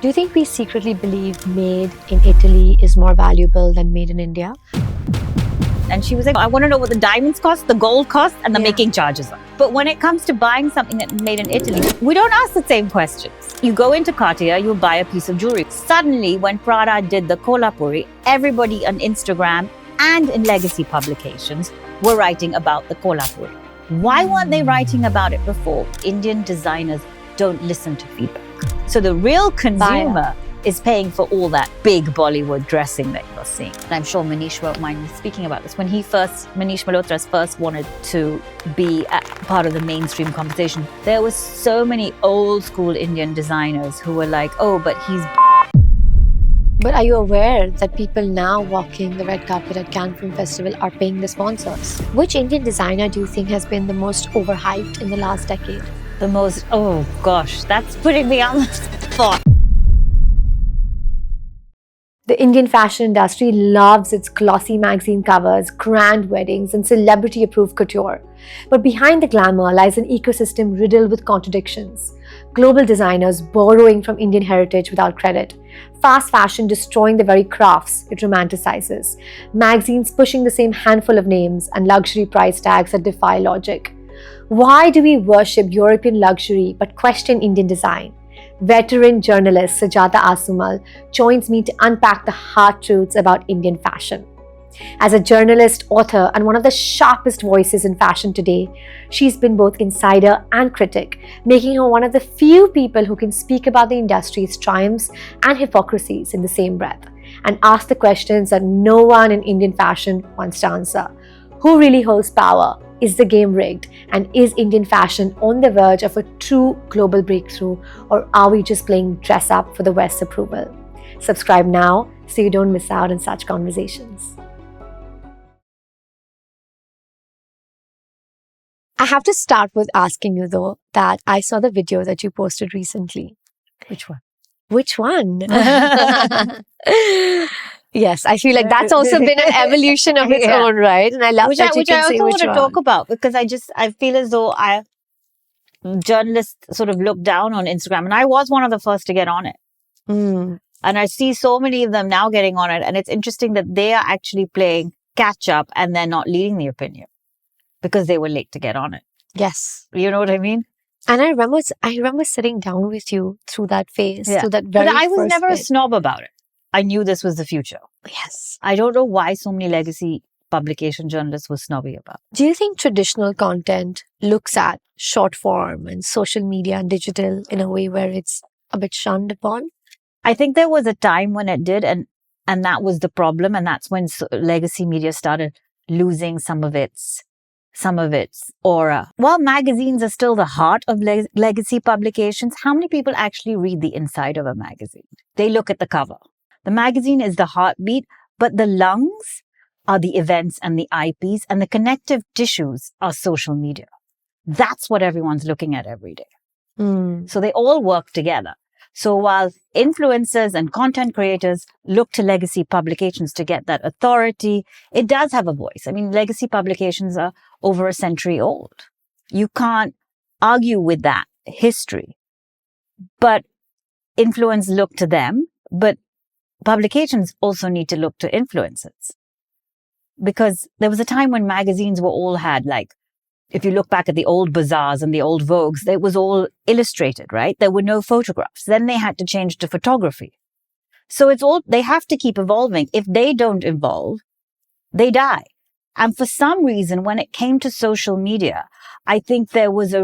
Do you think we secretly believe made in Italy is more valuable than made in India? And she was like, I want to know what the diamonds cost, the gold cost, and the making charges are. But when it comes to buying something that's made in Italy, we don't ask the same questions. You go into Cartier, you buy a piece of jewelry. Suddenly, when Prada did the Kolhapuri, everybody on Instagram and in legacy publications were writing about the Kolhapuri. Why weren't they writing about it before? Indian designers don't listen to feedback. So the real consumer is paying for all that big Bollywood dressing that you're seeing. And I'm sure Manish won't mind me speaking about this. When Manish Malhotra's first wanted to be part of the mainstream conversation, there was so many old school Indian designers who were like, oh, but he's... But are you aware that people now walking the red carpet at Cannes Film Festival are paying the sponsors? Which Indian designer do you think has been the most overhyped in the last decade? The most, oh gosh, that's putting me on the spot. The Indian fashion industry loves its glossy magazine covers, grand weddings, and celebrity-approved couture. But behind the glamour lies an ecosystem riddled with contradictions. Global designers borrowing from Indian heritage without credit. Fast fashion destroying the very crafts it romanticizes. Magazines pushing the same handful of names and luxury price tags that defy logic. Why do we worship European luxury but question Indian design? Veteran journalist Sujata Assomull joins me to unpack the hard truths about Indian fashion. As a journalist, author, and one of the sharpest voices in fashion today, she's been both insider and critic, making her one of the few people who can speak about the industry's triumphs and hypocrisies in the same breath, and ask the questions that no one in Indian fashion wants to answer. Who really holds power? Is the game rigged? And is Indian fashion on the verge of a true global breakthrough, or are we just playing dress up for the West's approval? Subscribe now so you don't miss out on such conversations. I have to start with asking you though that I saw the video that you posted recently. Which one? Which one? Yes, I feel like that's also been an evolution of its own, right? And I love that you can say which one. Which I also want to talk about, because I feel as though journalists sort of look down on Instagram, and I was one of the first to get on it. And I see so many of them now getting on it, and it's interesting that they are actually playing catch up and they're not leading the opinion because they were late to get on it. Yes. You know what I mean? And I remember sitting down with you through that phase, through that very But I was first never bit. a snob about it. I knew this was the future. Yes. I don't know why so many legacy publication journalists were snobby about it. Do you think traditional content looks at short form and social media and digital in a way where it's a bit shunned upon? I think there was a time when it did, and that was the problem, and that's when legacy media started losing some of its aura. While magazines are still the heart of legacy publications, how many people actually read the inside of a magazine? They look at the cover. The magazine is the heartbeat, but the lungs are the events and the IPs, and the connective tissues are social media. That's what everyone's looking at every day. So they all work together. So while influencers and content creators look to legacy publications to get that authority, it does have a voice. I mean, legacy publications are over a century old. You can't argue with that history. But influence look to them, but publications also need to look to influencers. Because there was a time when magazines were all had, like, if you look back at the old Bazaars and the old Vogues, it was all illustrated, right? There were no photographs. Then they had to change to photography. So they have to keep evolving. If they don't evolve, they die. And for some reason, when it came to social media, I think there was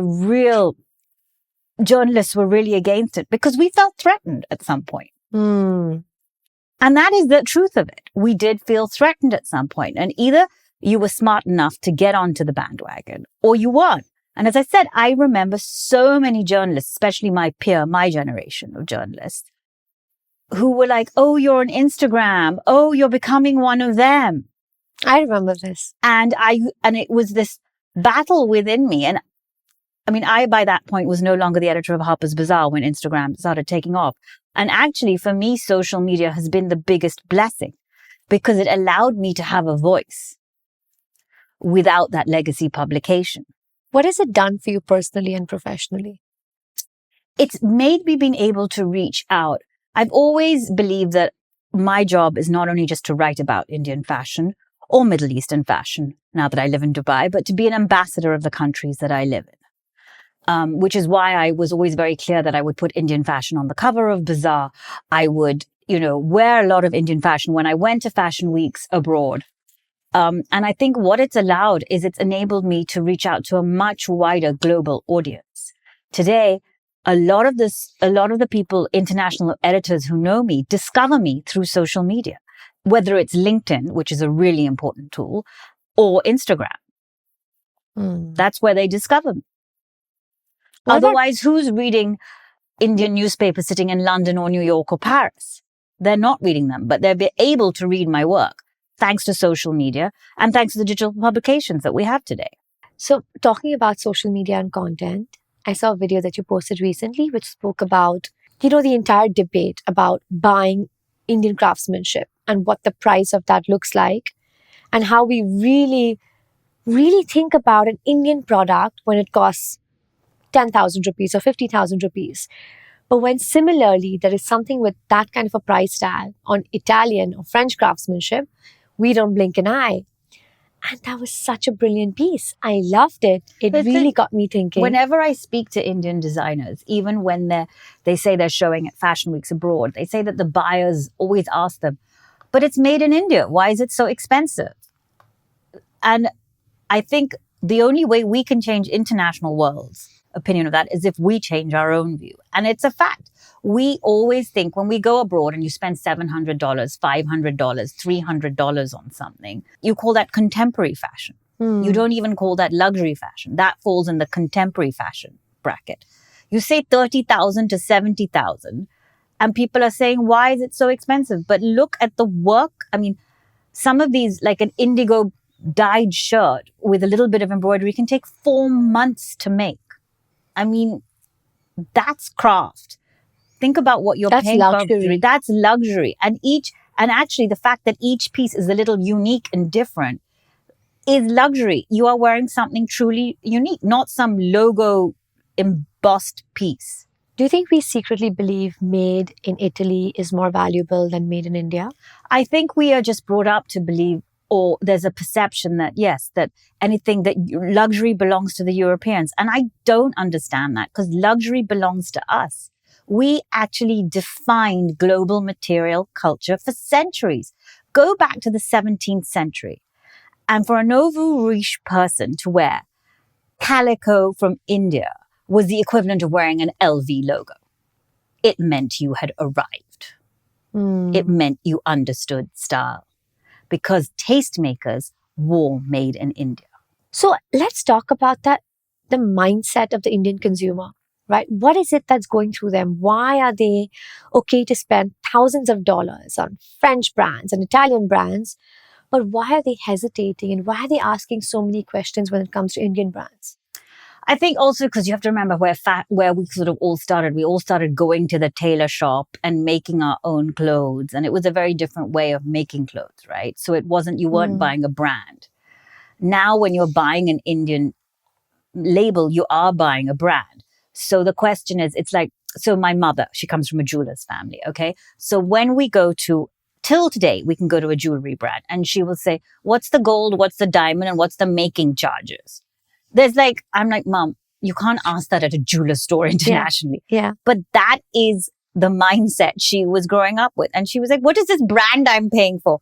journalists were really against it because we felt threatened at some point. And that is the truth of it. We did feel threatened at some point. And either you were smart enough to get onto the bandwagon or you weren't. And as I said, I remember so many journalists, especially my generation of journalists, who were like, oh, you're on Instagram. Oh, you're becoming one of them. I remember this. And it was this battle within me. And I mean, I, by that point, was no longer the editor of Harper's Bazaar when Instagram started taking off. And actually, for me, social media has been the biggest blessing because it allowed me to have a voice without that legacy publication. What has it done for you personally and professionally? It's made me being able to reach out. I've always believed that my job is not only just to write about Indian fashion or Middle Eastern fashion, now that I live in Dubai, but to be an ambassador of the countries that I live in. Which is why I was always very clear that I would put Indian fashion on the cover of Bazaar. I would, wear a lot of Indian fashion when I went to fashion weeks abroad. And I think what it's allowed is it's enabled me to reach out to a much wider global audience. Today, a lot of the people, international editors who know me, discover me through social media, whether it's LinkedIn, which is a really important tool, or Instagram. That's where they discover me. Otherwise, who's reading Indian newspapers sitting in London or New York or Paris? They're not reading them, but they're able to read my work thanks to social media and thanks to the digital publications that we have today. So talking about social media and content, I saw a video that you posted recently which spoke about, the entire debate about buying Indian craftsmanship and what the price of that looks like and how we really, really think about an Indian product when it costs 10,000 rupees or 50,000 rupees. But when similarly there is something with that kind of a price tag on Italian or French craftsmanship, we don't blink an eye. And that was such a brilliant piece. I loved it. It really got me thinking. Whenever I speak to Indian designers, even when they say they're showing at fashion weeks abroad, they say that the buyers always ask them, but it's made in India. Why is it so expensive? And I think the only way we can change international world's opinion of that is if we change our own view. And it's a fact. We always think when we go abroad and you spend $700, $500, $300 on something, you call that contemporary fashion. You don't even call that luxury fashion. That falls in the contemporary fashion bracket. You say 30,000 to 70,000 and people are saying, why is it so expensive? But look at the work. I mean, some of these, like an indigo dyed shirt with a little bit of embroidery, can take 4 months to make. I mean, that's craft. Think about what you're paying for. That's luxury. And actually the fact that each piece is a little unique and different is luxury. You are wearing something truly unique, not some logo embossed piece. Do you think we secretly believe made in Italy is more valuable than made in India? I think we are just brought up to believe, or there's a perception that, yes, that anything that luxury belongs to the Europeans. And I don't understand that because luxury belongs to us. We actually defined global material culture for centuries. Go back to the 17th century. And for a nouveau riche person to wear calico from India was the equivalent of wearing an LV logo. It meant you had arrived. It meant you understood style. Because tastemakers wore made in India. So let's talk about that, the mindset of the Indian consumer, right? What is it that's going through them? Why are they okay to spend thousands of dollars on French brands and Italian brands, but why are they hesitating and why are they asking so many questions when it comes to Indian brands? I think also because you have to remember where we sort of all started. We all started going to the tailor shop and making our own clothes. And it was a very different way of making clothes, right? So you weren't buying a brand. Now, when you're buying an Indian label, you are buying a brand. So the question is, so my mother, she comes from a jeweler's family, okay? So when we go till today, we can go to a jewelry brand and she will say, what's the gold, what's the diamond, and what's the making charges? I'm like, Mom, you can't ask that at a jeweler store internationally. Yeah. But that is the mindset she was growing up with. And she was like, what is this brand I'm paying for?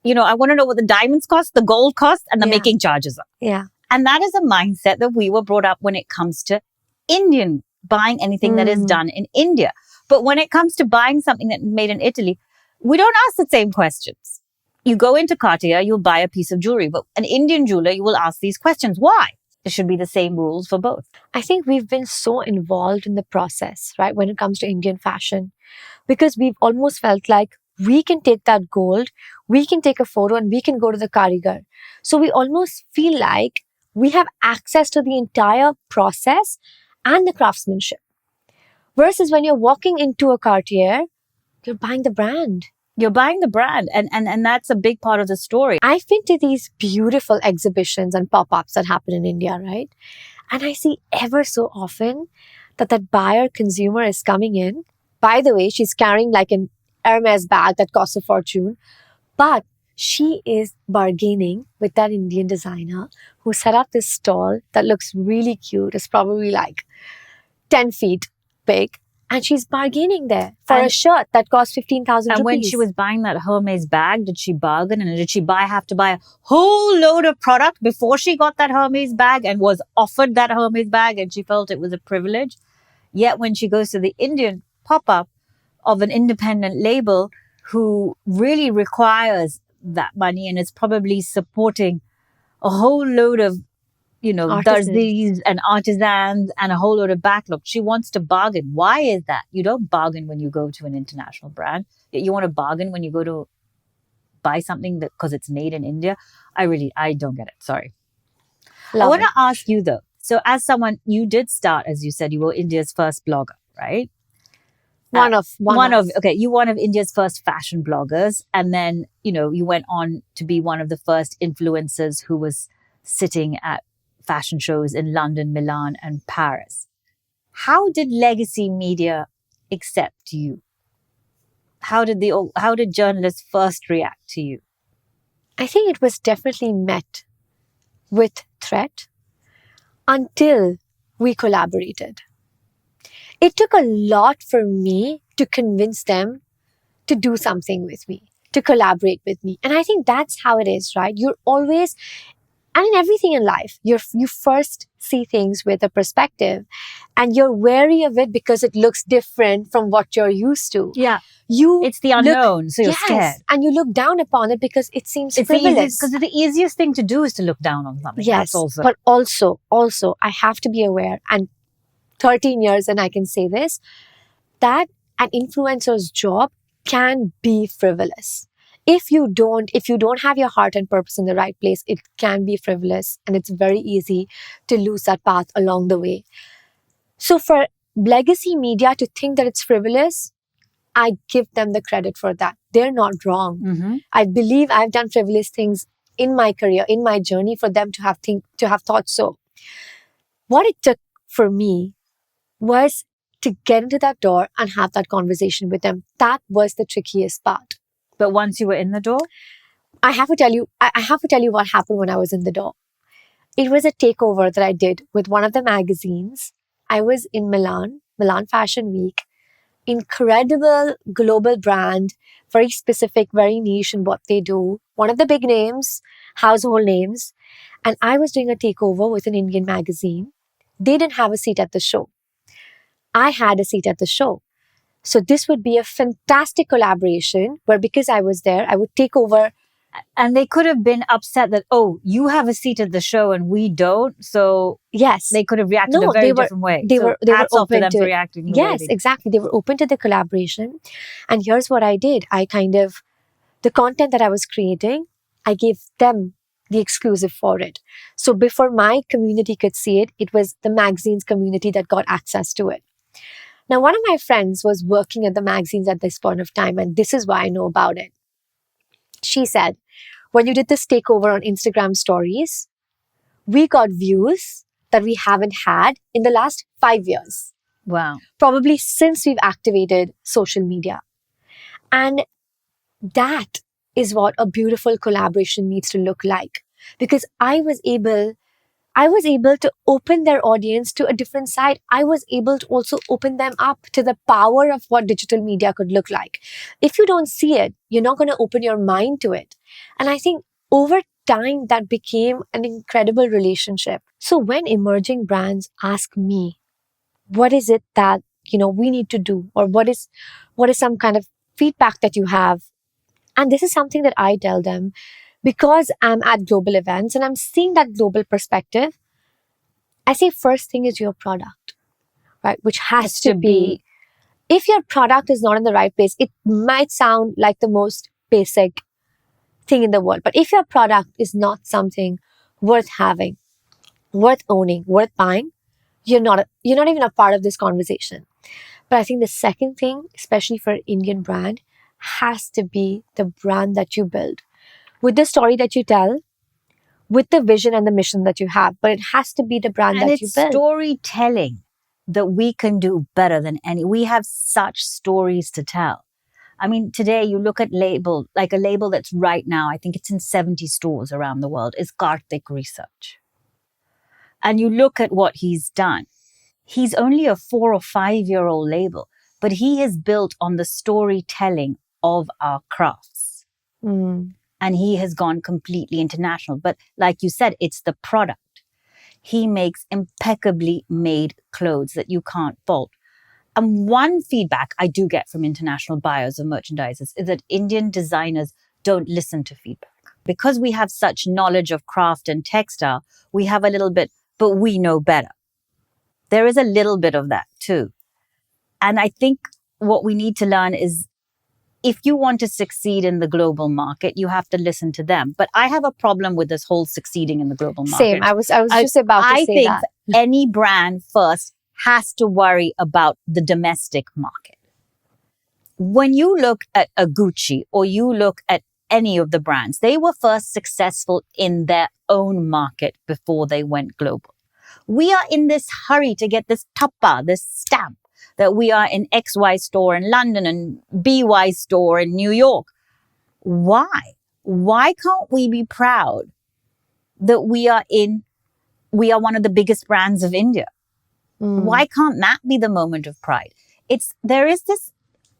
I want to know what the diamonds cost, the gold cost, and the making charges are. Yeah. And that is a mindset that we were brought up when it comes to Indian, buying anything that is done in India. But when it comes to buying something that's made in Italy, we don't ask the same questions. You go into Cartier, you'll buy a piece of jewelry, but an Indian jeweler, you will ask these questions. Why? There should be the same rules for both. I think we've been so involved in the process, right, when it comes to Indian fashion, because we've almost felt like we can take that gold, we can take a photo and we can go to the karigar. So we almost feel like we have access to the entire process and the craftsmanship. Versus when you're walking into a Cartier, you're buying the brand. You're buying the brand. And that's a big part of the story. I've been to these beautiful exhibitions and pop-ups that happen in India, right? And I see ever so often that buyer consumer is coming in By the way, she's carrying like an Hermes bag that costs a fortune, but she is bargaining with that Indian designer who set up this stall that looks really cute. It's probably like 10 feet big. And she's bargaining there for a shirt that costs 15,000 rupees. And when she was buying that Hermes bag, did she bargain? And did she have to buy a whole load of product before she got that Hermes bag and was offered that Hermes bag and she felt it was a privilege? Yet when she goes to the Indian pop-up of an independent label who really requires that money and is probably supporting a whole load of darzees and artisans and a whole load of backlog. She wants to bargain. Why is that? You don't bargain when you go to an international brand. You want to bargain when you go to buy something because it's made in India. I don't get it. Sorry. I want to ask you though. So as someone, you did start, as you said, you were India's first blogger, right? One of India's first fashion bloggers. And then, you went on to be one of the first influencers who was sitting at fashion shows in London, Milan, and Paris. How did legacy media accept you? How did journalists first react to you? I think it was definitely met with threat until we collaborated. It took a lot for me to convince them to do something with me, to collaborate with me. And I think that's how it is, right? You're always, and in everything in life, you first see things with a perspective and you're wary of it because it looks different from what you're used to. Yeah. It's the unknown, so you're scared. And you look down upon it because it seems frivolous. Because the easiest thing to do is to look down on something. Yes, but also, I have to be aware, and 13 years, and I can say this, that an influencer's job can be frivolous. If you don't have your heart and purpose in the right place, it can be frivolous and it's very easy to lose that path along the way. So for legacy media to think that it's frivolous, I give them the credit for that. They're not wrong. Mm-hmm. I believe I've done frivolous things in my career, in my journey, for them to have thought so. What it took for me was to get into that door and have that conversation with them. That was the trickiest part. But once you were in the door? I have to tell you what happened when I was in the door. It was a takeover that I did with one of the magazines. I was in Milan Fashion Week. Incredible global brand, very specific, very niche in what they do. One of the big names, household names. And I was doing a takeover with an Indian magazine. They didn't have a seat at the show. I had a seat at the show. So this would be a fantastic collaboration where, because I was there, I would take over. And they could have been upset that, you have a seat at the show and we don't. So yes, they could have reacted a very different way. They were open to reacting. Yes, exactly. They were open to the collaboration. And here's what I did. The content that I was creating, I gave them the exclusive for it. So before my community could see it, it was the magazine's community that got access to it. Now, one of my friends was working at the magazines at this point of time, and this is why I know about it. She said, when you did this takeover on Instagram stories, we got views that we haven't had in the last 5 years. Wow. Probably since we've activated social media. And that is what a beautiful collaboration needs to look like. Because I was able to open their audience to a different side. I was able to also open them up to the power of what digital media could look like. If you don't see it, you're not going to open your mind to it. And I think over time, that became an incredible relationship. So when emerging brands ask me, what is it that, we need to do? Or what is some kind of feedback that you have? And this is something that I tell them. Because I'm at global events and I'm seeing that global perspective, I say first thing is your product, right? Which has to be, if your product is not in the right place, it might sound like the most basic thing in the world. But if your product is not something worth having, worth owning, worth buying, you're not even a part of this conversation. But I think the second thing, especially for an Indian brand, has to be the brand that you build. With the story that you tell, with the vision and the mission that you have, but it has to be the brand that you build. And it's storytelling. that we can do better than any. We have such stories to tell. I mean, today you look at label, like a label that's right now, I think it's in 70 stores around the world, is Critic Research. And you look at what he's done. He's only a 4 or 5-year-old label, but he has built on the storytelling of our crafts. Mm. And he has gone completely international. But like you said, it's the product. He makes impeccably made clothes that you can't fault. And one feedback I do get from international buyers of merchandisers is that Indian designers don't listen to feedback. Because we have such knowledge of craft and textile, we have a little bit, but we know better. There is a little bit of that too. And I think what we need to learn is, if you want to succeed in the global market, you have to listen to them. But I have a problem with this whole succeeding in the global market. Same. I was just about to say I think that. any brand first has to worry about the domestic market. When you look at a Gucci or you look at any of the brands, they were first successful in their own market before they went global. We are in this hurry to get this tappa, this stamp, that we are in XY store in London and BY store in New York. Why? Why can't we be proud that we are one of the biggest brands of India? Why can't that be the moment of pride? There is this,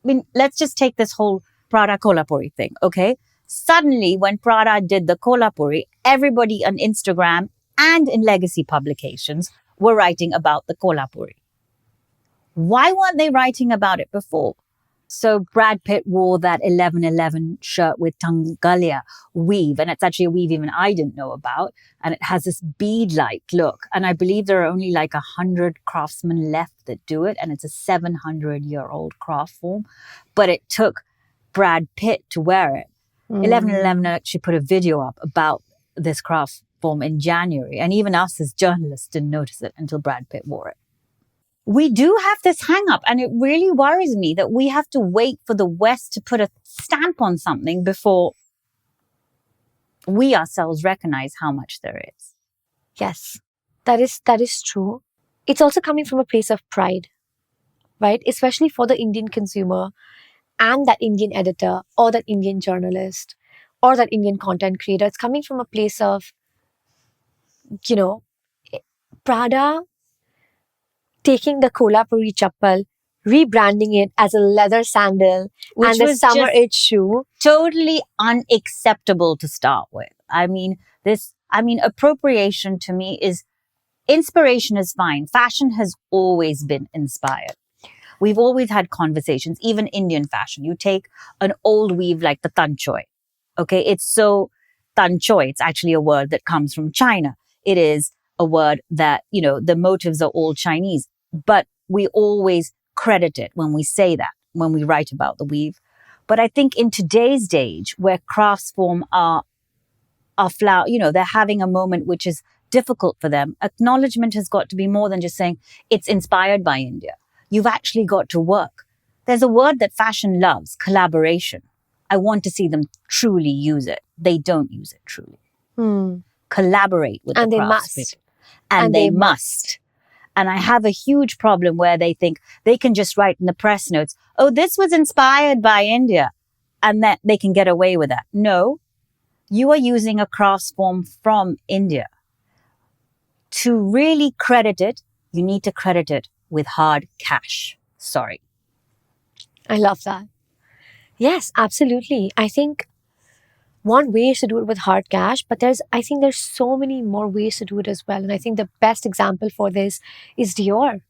I mean, let's just take this whole Prada Kolhapuri thing, okay? Suddenly, when Prada did the Kolhapuri, everybody on Instagram and in legacy publications were writing about the Kolhapuri. Why weren't they writing about it before? So Brad Pitt wore that 1111 shirt with Tangalia weave, and it's actually a weave even I didn't know about, and it has this bead-like look. And I believe there are only like 100 craftsmen left that do it, and it's a 700-year-old craft form. But it took Brad Pitt to wear it. 1111 actually put a video up about this craft form in January, and even us as journalists didn't notice it until Brad Pitt wore it. We do have this hang up, and it really worries me that we have to wait for the West to put a stamp on something before we ourselves recognize how much there is. Yes, that is true. It's also coming from a place of pride, right? Especially for the Indian consumer and that Indian editor or that Indian journalist or that Indian content creator. It's coming from a place of, Prada taking the Kolhapuri chappal, rebranding it as a leather sandal, which and the was summer just edge shoe. Totally unacceptable to start with. Appropriation to me is, inspiration is fine. Fashion has always been inspired. We've always had conversations, even Indian fashion. You take an old weave like the tanchoy. Okay, it's so tanchoy. It's actually a word that comes from China. It is a word that, the motives are all Chinese, but we always credit it when we say that, when we write about the weave. But I think in today's age, where crafts form are flower, they're having a moment which is difficult for them, acknowledgement has got to be more than just saying it's inspired by India. You've actually got to work. There's a word that fashion loves, collaboration. I want to see them truly use it. They don't use it truly. Collaborate with the craftspeople. And they must. And I have a huge problem where they think they can just write in the press notes, oh, this was inspired by India, and that they can get away with that. No, you are using a crafts form from India. To really credit it, you need to credit it with hard cash. Sorry. I love that. Yes, absolutely. I think one way is to do it with hard cash, but I think there's so many more ways to do it as well. And I think the best example for this is Dior.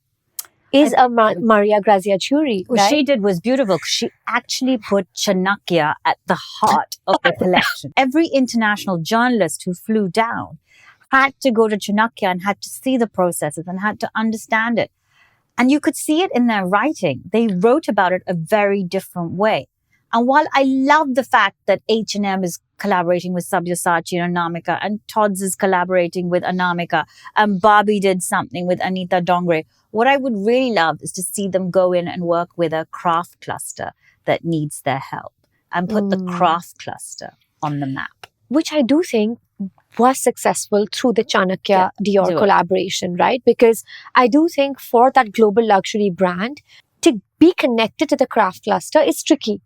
Maria Grazia Chiuri. What she did was beautiful. She actually put Chanakya at the heart of the collection. Every international journalist who flew down had to go to Chanakya and had to see the processes and had to understand it. And you could see it in their writing. They wrote about it a very different way. And while I love the fact that H&M is collaborating with Sabyasachi and Anamika, and Tod's is collaborating with Anamika, and Barbie did something with Anita Dongre, what I would really love is to see them go in and work with a craft cluster that needs their help and put the craft cluster on the map. Which I do think was successful through the Chanakya Dior Dior. collaboration, right? Because I do think for that global luxury brand to be connected to the craft cluster is tricky,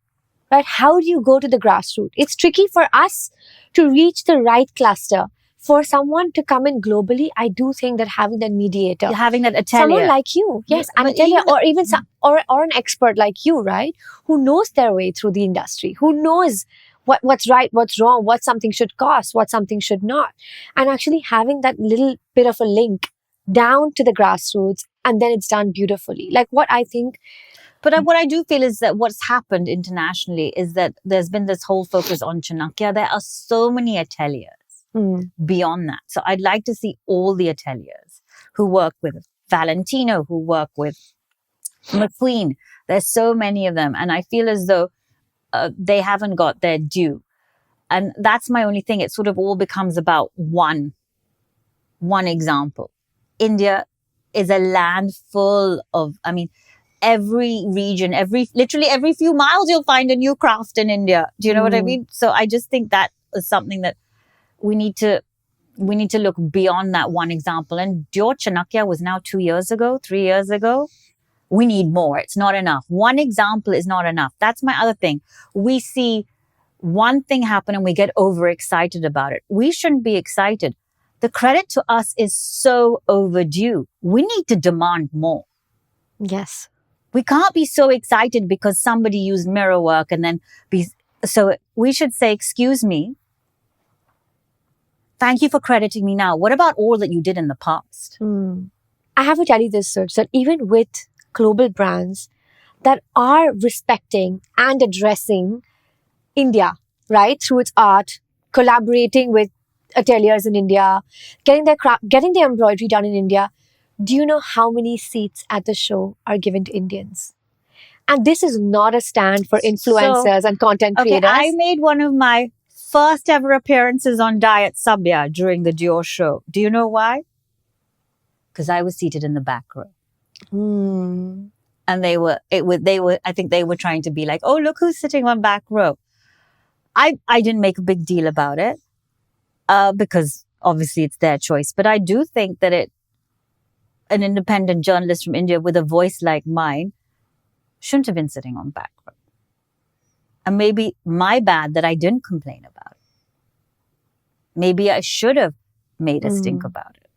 right? How do you go to the grassroots? It's tricky for us to reach the right cluster. For someone to come in globally, I do think that having that mediator, Having that atelier. someone like you, yes, an but atelier, even- or even or an expert like you, right, who knows their way through the industry, who knows what's right, what's wrong, what something should cost, what something should not, and actually having that little bit of a link down to the grassroots, and then it's done beautifully. Like what I think. But what I do feel is that what's happened internationally is that there's been this whole focus on Chanakya. There are so many ateliers beyond that. So I'd like to see all the ateliers who work with Valentino, who work with McQueen. There's so many of them. And I feel as though they haven't got their due. And that's my only thing. It sort of all becomes about one example. India is a land full of, I mean, every region, literally every few miles, you'll find a new craft in India. Do you know what I mean? So I just think that is something that we need to look beyond that one example. And Dior Chanakya was now 3 years ago. We need more. It's not enough. One example is not enough. That's my other thing. We see one thing happen and we get overexcited about it. We shouldn't be excited. The credit to us is so overdue. We need to demand more. Yes. We can't be so excited because somebody used mirror work and then so we should say, excuse me, thank you for crediting me now. What about all that you did in the past? I have to tell you this, Suj, that even with global brands that are respecting and addressing India, right, through its art, collaborating with ateliers in India, getting their embroidery done in India, do you know how many seats at the show are given to Indians? And this is not a stand for influencers and content creators. I made one of my first ever appearances on Diet Sabya during the Dior show. Do you know why? Because I was seated in the back row. And I think they were trying to be like, oh, look who's sitting on back row. I didn't make a big deal about it because obviously it's their choice. But I do think that an independent journalist from India with a voice like mine shouldn't have been sitting on back row. And maybe my bad that I didn't complain about it. Maybe I should have made a stink about it.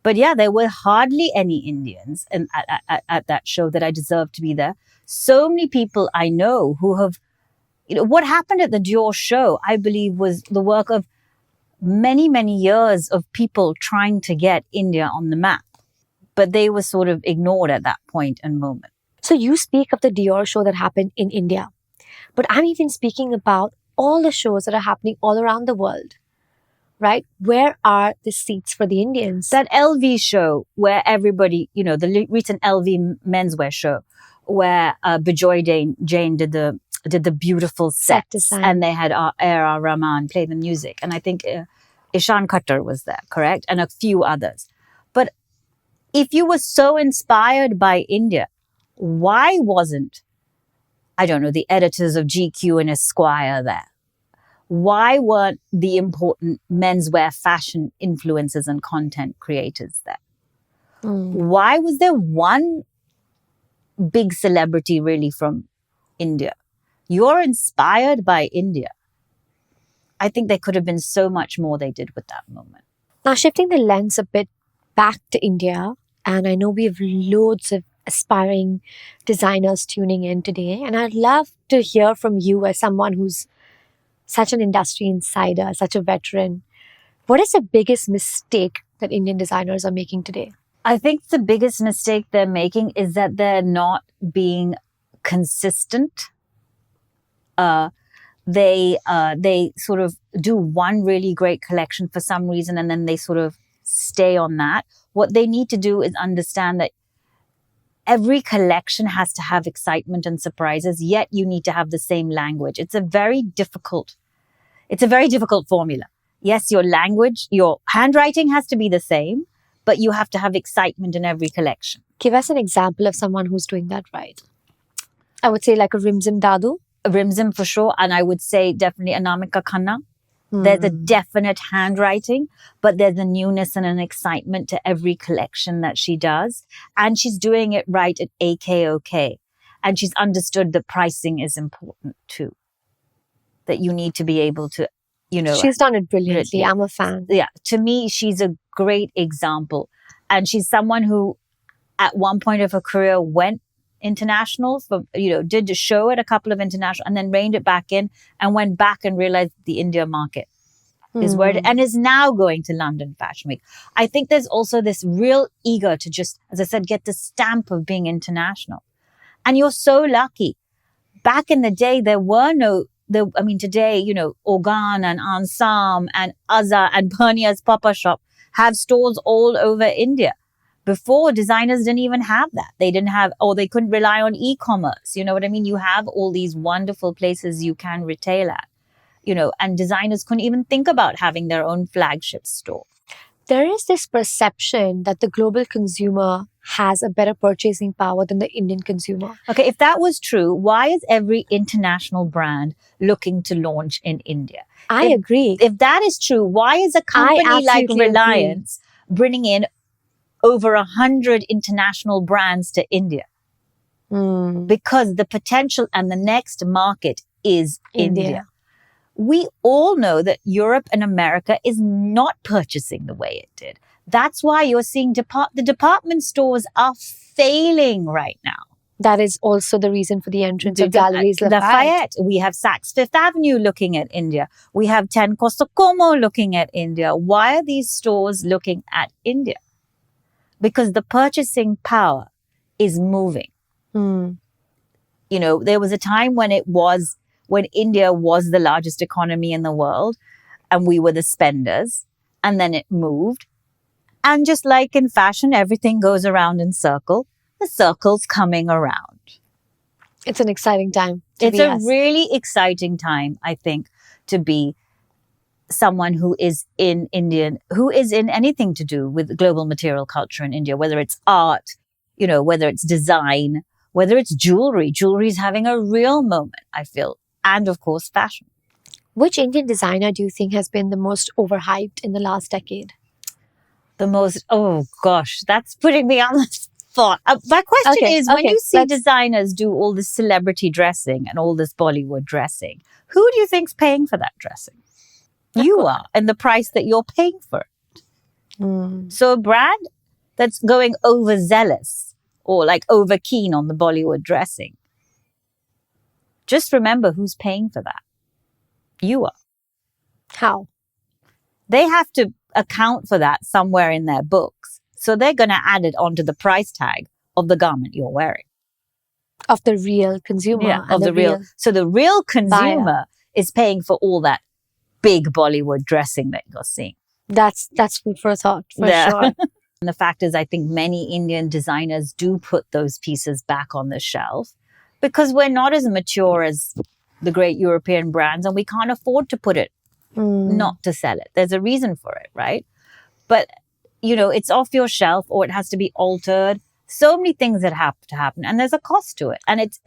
But yeah, there were hardly any Indians at that show that I deserved to be there. So many people I know who have, what happened at the Dior show, I believe, was the work of many, many years of people trying to get India on the map. But they were sort of ignored at that point and moment. So you speak of the Dior show that happened in India, but I'm even speaking about all the shows that are happening all around the world, right? Where are the seats for the Indians? That LV show where everybody, the recent LV menswear show where Bijoy Jain did the beautiful Set sets design. And they had A.R. Rahman play the music. And I think Ishan Khattar was there, correct? And a few others. But if you were so inspired by India, why wasn't, I don't know, the editors of GQ and Esquire there? Why weren't the important menswear fashion influencers and content creators there? Why was there one big celebrity really from India? You're inspired by India. I think there could have been so much more they did with that moment. Now, shifting the lens a bit back to India, and I know we have loads of aspiring designers tuning in today, and I'd love to hear from you as someone who's such an industry insider, such a veteran. What is the biggest mistake that Indian designers are making today? I think the biggest mistake they're making is that they're not being consistent. They sort of do one really great collection for some reason and then they sort of stay on that. What they need to do is understand that every collection has to have excitement and surprises, yet you need to have the same language. It's a very difficult formula. Yes, your language, your handwriting has to be the same, but you have to have excitement in every collection. Give us an example of someone who's doing that right. I would say like a Rimzim Dadu. Rimzim for sure, and I would say definitely Anamika Khanna. There's a definite handwriting, but there's a newness and an excitement to every collection that she does. And she's doing it right at AKOK. And she's understood that pricing is important too. That you need to be able to, She's done it brilliantly. I'm a fan. Yeah. To me, she's a great example. And she's someone who at one point of her career went international did a show at a couple of international and then reined it back in and went back and realized the India market is where it, and is now going to London Fashion Week. I think there's also this real eager to just, as I said, get the stamp of being international. And you're so lucky. Back in the day, there were today, Organ and Ansam and Azza and Pernia's Papa Shop have stores all over India. Before, designers didn't even have that. They didn't have, or they couldn't rely on e-commerce. You know what I mean? You have all these wonderful places you can retail at, and designers couldn't even think about having their own flagship store. There is this perception that the global consumer has a better purchasing power than the Indian consumer. Okay, if that was true, why is every international brand looking to launch in India? I agree. If that is true, why is a company like Reliance bringing in over 100 international brands to India? Because the potential and the next market is India. We all know that Europe and America is not purchasing the way it did. That's why you're seeing the department stores are failing right now. That is also the reason for the entrance of Galeries Lafayette. We have Saks Fifth Avenue looking at India. We have 10 Costa Como looking at India. Why are these stores looking at India? Because the purchasing power is moving. There was a time when India was the largest economy in the world and we were the spenders, and then it moved. And just like in fashion, everything goes around in circle. The circle's coming around. It's an exciting time. It's a really exciting time, I think, to be someone who is in anything to do with global material culture in India, whether it's art, whether it's design, whether it's jewelry. Jewelry is having a real moment, I feel. And of course, fashion. Which Indian designer do you think has been the most overhyped in the last decade? Oh gosh, that's putting me on the spot. My question is, when you see designers do all this celebrity dressing and all this Bollywood dressing, who do you think's paying for that dressing? You are, and the price that you're paying for it. So a brand that's going overzealous or like over keen on the Bollywood dressing, just remember who's paying for that. You are. How? They have to account for that somewhere in their books. So they're going to add it onto the price tag of the garment you're wearing. Of the real consumer. Yeah, of the real. So the real consumer is paying for all that big Bollywood dressing that you're seeing. That's food for thought, for sure. And the fact is, I think many Indian designers do put those pieces back on the shelf because we're not as mature as the great European brands and we can't afford to put it, not to sell it. There's a reason for it, right? But, it's off your shelf or it has to be altered. So many things that have to happen and there's a cost to it and it's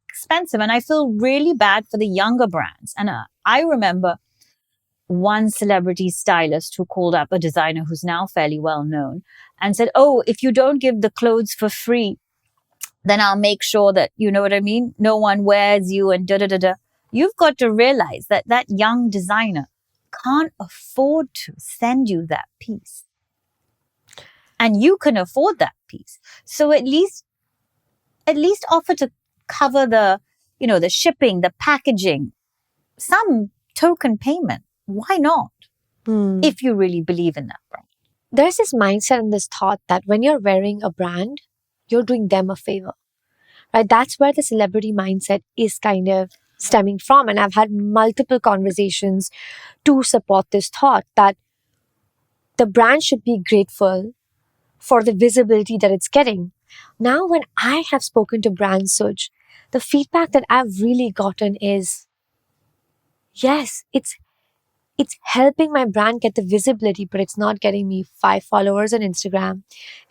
expensive. And I feel really bad for the younger brands. And I remember one celebrity stylist who called up a designer who's now fairly well known and said, oh, if you don't give the clothes for free, then I'll make sure that, you know what I mean? No one wears you and da-da-da-da. You've got to realize that that young designer can't afford to send you that piece. And you can afford that piece. So at least offer to cover the, the shipping, the packaging, some token payment. Why not? If you really believe in that brand. There's this mindset and this thought that when you're wearing a brand, you're doing them a favor, right? That's where the celebrity mindset is kind of stemming from. And I've had multiple conversations to support this thought that the brand should be grateful for the visibility that it's getting. Now, when I have spoken to brands, Suj, the feedback that I've really gotten is, yes, it's helping my brand get the visibility, but it's not getting me 5 followers on Instagram.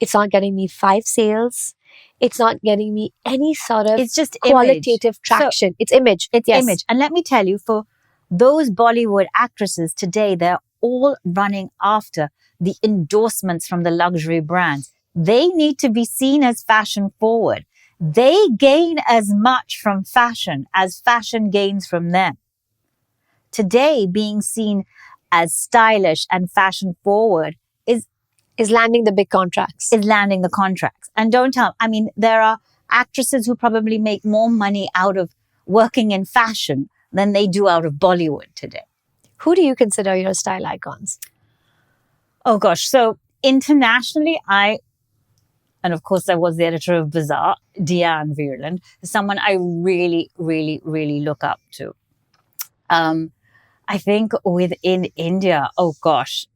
It's not getting me 5 sales. It's not getting me any sort of it's just qualitative traction. It's image. It's image. And let me tell you, for Those Bollywood actresses today, they're all running after the endorsements from the luxury brands. They need to be seen as fashion forward. They gain as much from fashion as fashion gains from them. Today, being seen as stylish and fashion forward Is landing the big contracts. is landing the contracts. And don't tell, I mean, there are actresses who probably make more money out of working in fashion than they do out of Bollywood today. Who do you consider your style icons? Oh gosh. So internationally, and of course I was the editor of Bazaar, Diane Virland, someone I really, really, really look up to. I think within India, oh gosh,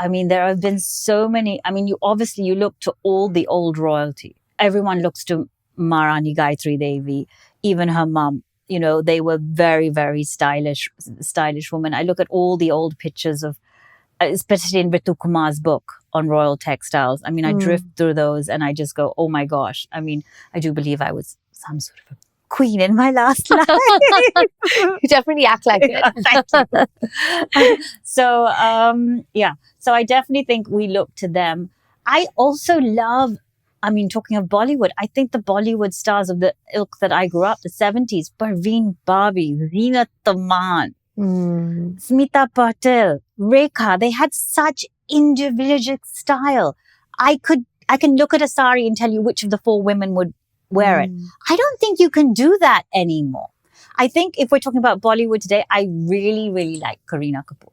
I mean, there have been so many. I mean, you look to all the old royalty. Everyone looks to Maharani Gayatri Devi, even her mum. You know, they were very, very stylish women. I look at all the old pictures of, especially in Ritu Kumar's book on royal textiles. I mean, I drift through those and I just go, oh my gosh. I mean, I do believe I was some sort of a queen in my last life. You definitely act like it. Thank you. So, yeah. So I definitely think we look to them. I also love, I mean, talking of Bollywood, I think the Bollywood stars of the ilk that I grew up, the 70s, Parveen Babi, Reena Taman, Smita Patel, Rekha, they had such individual style. I can look at a sari and tell you which of the four women would wear it. I don't think you can do that anymore. I think if we're talking about Bollywood today, I really, really like Kareena Kapoor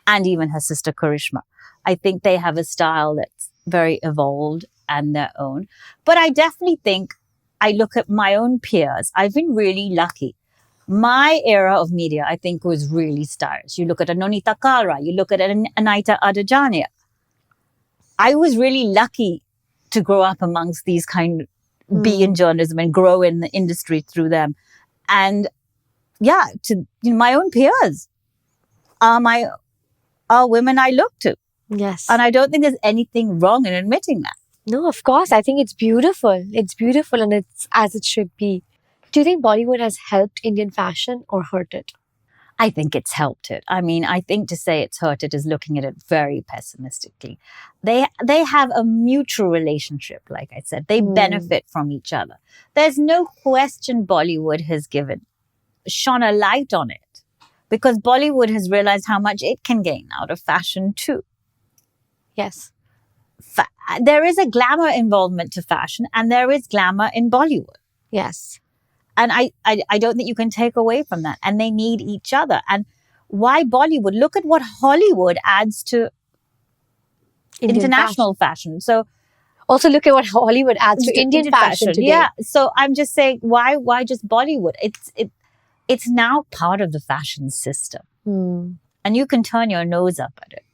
and even her sister Karishma. I think they have a style that's very evolved and their own. But I definitely think I look at my own peers. I've been really lucky. My era of media, I think, was really stylish. You look at Anonita Kara, you look at Anita Adajania. I was really lucky to grow up amongst these be in journalism and grow in the industry through them. And yeah, my own peers are women I look to. Yes. And I don't think there's anything wrong in admitting that. No, of course. I think it's beautiful. It's beautiful and it's as it should be. Do you think Bollywood has helped Indian fashion or hurt it? I think it's helped it. I mean, I think to say it's hurt it is looking at it very pessimistically. They have a mutual relationship, like I said. They benefit from each other. There's no question Bollywood has shone a light on it because Bollywood has realized how much it can gain out of fashion too. Yes. There is a glamour involvement to fashion and there is glamour in Bollywood. Yes. And I don't think you can take away from that. And they need each other. And why Bollywood? Look at what Hollywood adds to international fashion. So also look at what Hollywood adds to Indian fashion today. Yeah. So I'm just saying, why just Bollywood? It's now part of the fashion system. And you can turn your nose up at it.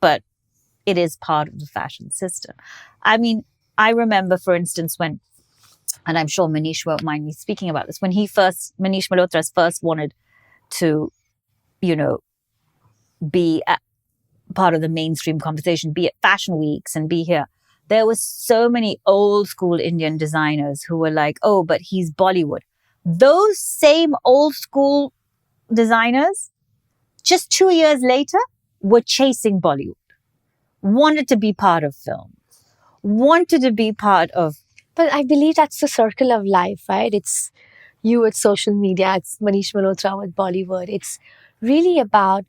But it is part of the fashion system. I mean, I remember, for instance, when, and I'm sure Manish won't mind me speaking about this, when Manish Malhotra's first wanted to, be part of the mainstream conversation, be at fashion weeks and be here, there was so many old school Indian designers who were like, oh, but he's Bollywood. Those same old school designers, just 2 years later, were chasing Bollywood, wanted to be part of films, wanted to be part of. But I believe that's the circle of life, right? It's you with social media, it's Manish Malhotra with Bollywood. It's really about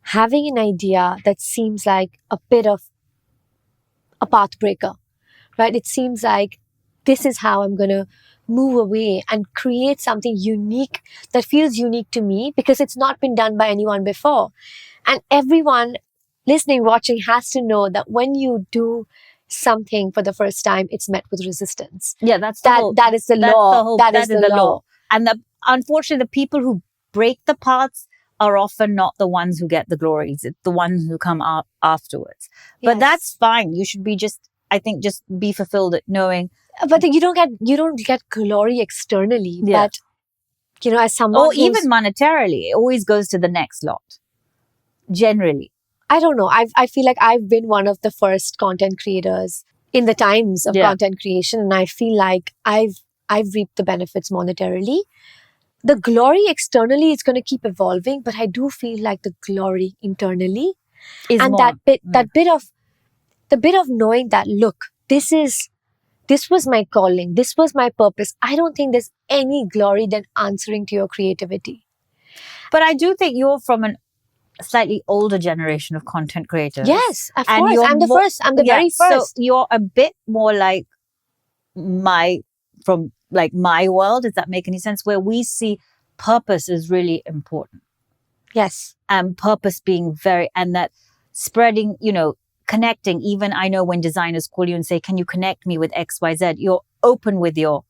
having an idea that seems like a bit of a path breaker, right? It seems like this is how I'm going to move away and create something unique that feels unique to me because it's not been done by anyone before. And everyone listening, watching has to know that when you do something for the first time, it's met with resistance. Yeah, that is the law. That is the law. And unfortunately, the people who break the paths are often not the ones who get the glories. It's the ones who come up afterwards. But Yes. that's fine. You should be just be fulfilled at knowing. But you don't get glory externally. Yeah. But as someone Or who's, even monetarily, it always goes to the next lot. Generally. I don't know. I feel like I've been one of the first content creators in the times of content creation, and I feel like I've reaped the benefits monetarily. the glory externally is going to keep evolving, but I do feel like the glory internally Is and more. that bit of knowing that, look, this was my calling, this was my purpose. I don't think there's any glory than answering to your creativity. But I do think you're from a slightly older generation of content creators. Yes, of And course. you're I'm the more- first. I'm the Yeah, very first. So you're a bit more like my world. Does that make any sense? Where we see purpose is really important. Yes. And purpose being and that spreading, connecting. Even I know when designers call you and say, can you connect me with XYZ? You're open with your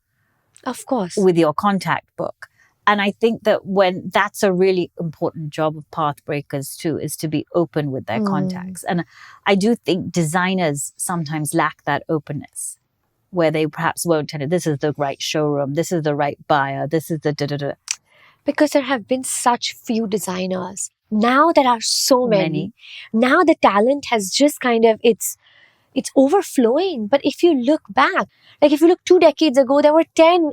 Of course. with your contact book. And I think that that's a really important job of path breakers too, is to be open with their contacts. And I do think designers sometimes lack that openness, where they perhaps won't tell you, this is the right showroom, this is the right buyer, this is the da-da-da. Because there have been such few designers. Now there are so many. Now the talent has just kind of, it's overflowing. But if you look back, like if you look 2 decades ago, there were 10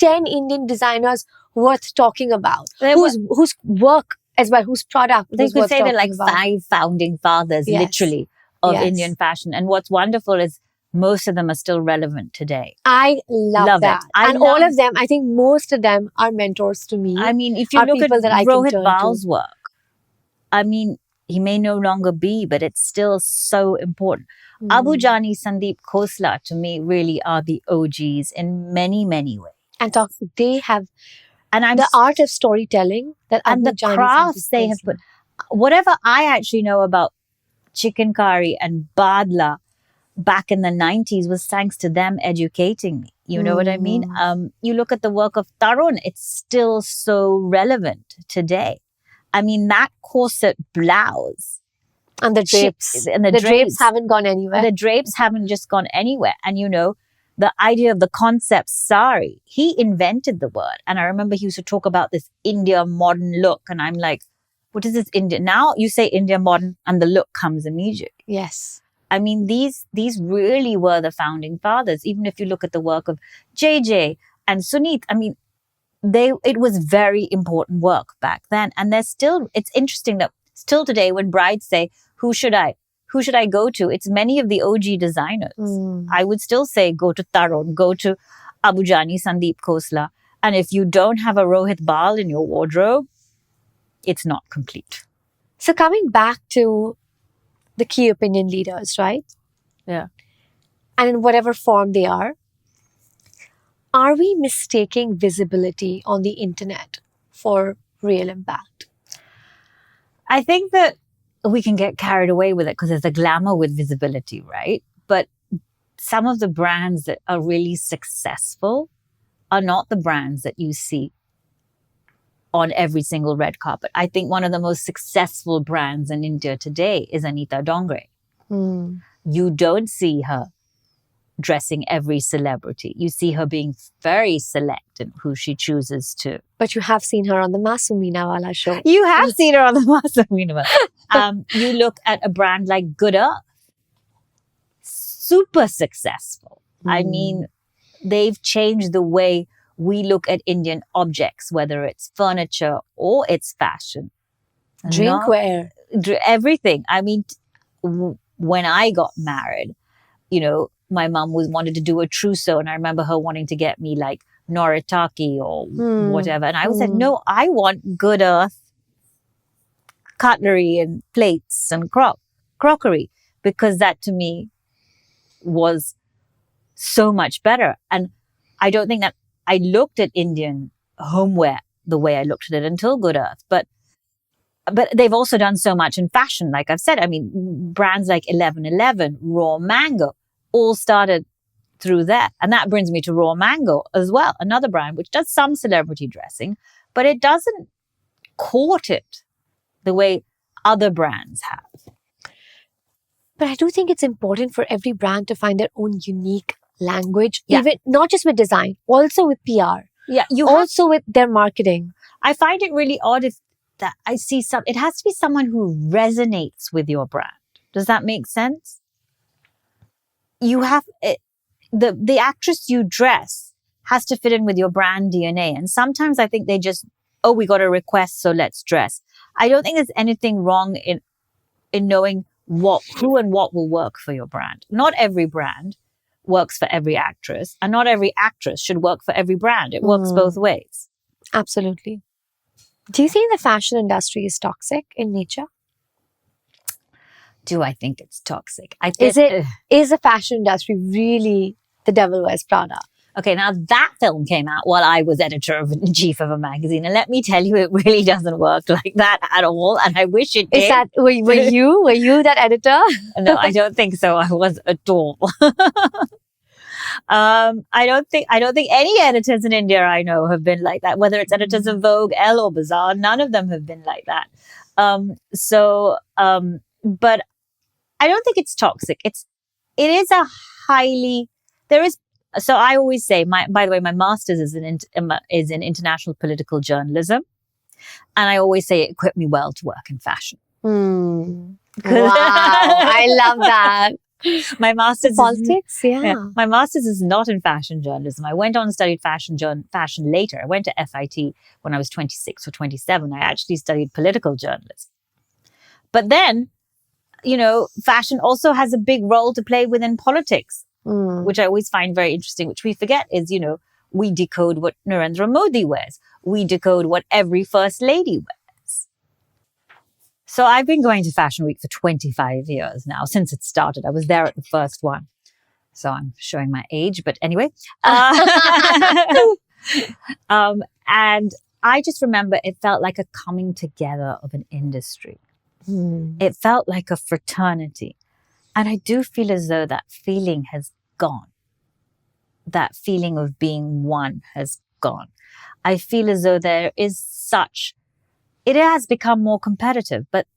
Indian designers worth talking about. Whose work as well, whose product They was could worth say they're like talking about. 5 founding fathers, Yes. literally, of Yes. Indian fashion. And what's wonderful is most of them are still relevant today. I love it. that. And all of them, I think most of them are mentors to me. I mean, if you Are look at people that I can Rohit turn Bal's work, I mean, he may no longer be, but it's still so important. Abu Jani, Sandeep Khosla, to me, really are the OGs in many, many ways. And they have And the art of storytelling that and Abu the Jani crafts Sandeep they have Khosla. put. Whatever I actually know about chicken curry and badla back in the 90s was thanks to them educating me. You know what I mean? You look at the work of Tarun, it's still so relevant today. I mean, that corset blouse. And the drapes. And the drapes haven't gone anywhere. The drapes haven't just gone anywhere. And the idea of the concept sari, he invented the word. And I remember he used to talk about this India modern look. And I'm like, what is this India? Now you say India modern and the look comes immediately. Yes. I mean, these really were the founding fathers. Even if you look at the work of JJ and Suneet, I mean, it was very important work back then. And it's interesting that still today when brides say, who should I go to? It's many of the OG designers. I would still say, go to Tarun, go to Abu Jani, Sandeep Khosla. And if you don't have a Rohit Bal in your wardrobe, it's not complete. So coming back to the key opinion leaders, right? Yeah. And in whatever form they are we mistaking visibility on the internet for real impact? I think that we can get carried away with it because there's a glamour with visibility, right? But some of the brands that are really successful are not the brands that you see on every single red carpet. I think one of the most successful brands in India today is Anita Dongre. You don't see her dressing every celebrity. You see her being very select in who she chooses to. But you have seen her on the Masoom Minawala show. You have seen her on the Masoom Minawala. You look at a brand like Good Earth. Super successful. I mean, they've changed the way we look at Indian objects, whether it's furniture or it's fashion. Drinkware. Everything. I mean, when I got married, my mom wanted to do a trousseau, and I remember her wanting to get me like Noritaki or whatever. And I said, no, I want Good Earth cutlery and plates and crockery, because that to me was so much better. And I don't think that I looked at Indian homeware the way I looked at it until Good Earth. But they've also done so much in fashion. Like I've said, I mean, brands like 1111, Raw Mango, all started through that. And that brings me to Raw Mango as well, another brand which does some celebrity dressing, but it doesn't court it the way other brands have. But I do think it's important for every brand to find their own unique language, even not just with design, also with PR. Yeah, with their marketing. I find it really odd that I see it has to be someone who resonates with your brand. Does that make sense? You have the actress you dress has to fit in with your brand DNA. And sometimes I think they just, oh, we got a request, so let's dress. I don't think there's anything wrong in knowing who and what will work for your brand. Not every brand works for every actress, and not every actress should work for every brand. It works both ways. Absolutely. Do you think the fashion industry is toxic in nature? Do I think it's toxic? I think, is the fashion industry really The Devil Wears Prada? Okay, now that film came out while I was editor-in-chief of a magazine, and let me tell you, it really doesn't work like that at all. And I wish it did. Is that were you that editor? No, I don't think so. I was at all. I don't think any editors in India I know have been like that. Whether it's editors of Vogue, Elle, or Bazaar, none of them have been like that. But I don't think it's toxic. It is a highly, there is. So I always say, by the way, my master's is in international political journalism. And I always say it equipped me well to work in fashion. Wow, I love that. My master's politics, my master's is not in fashion journalism. I went on and studied fashion later. I went to FIT when I was 26 or 27. I actually studied political journalism. But then, fashion also has a big role to play within politics. Which I always find very interesting, which we forget is, we decode what Narendra Modi wears. We decode what every first lady wears. So I've been going to Fashion Week for 25 years now, since it started. I was there at the first one. So I'm showing my age, but anyway. And I just remember it felt like a coming together of an industry. It felt like a fraternity. And I do feel as though that feeling has gone. That feeling of being one has gone. I feel as though it has become more competitive, but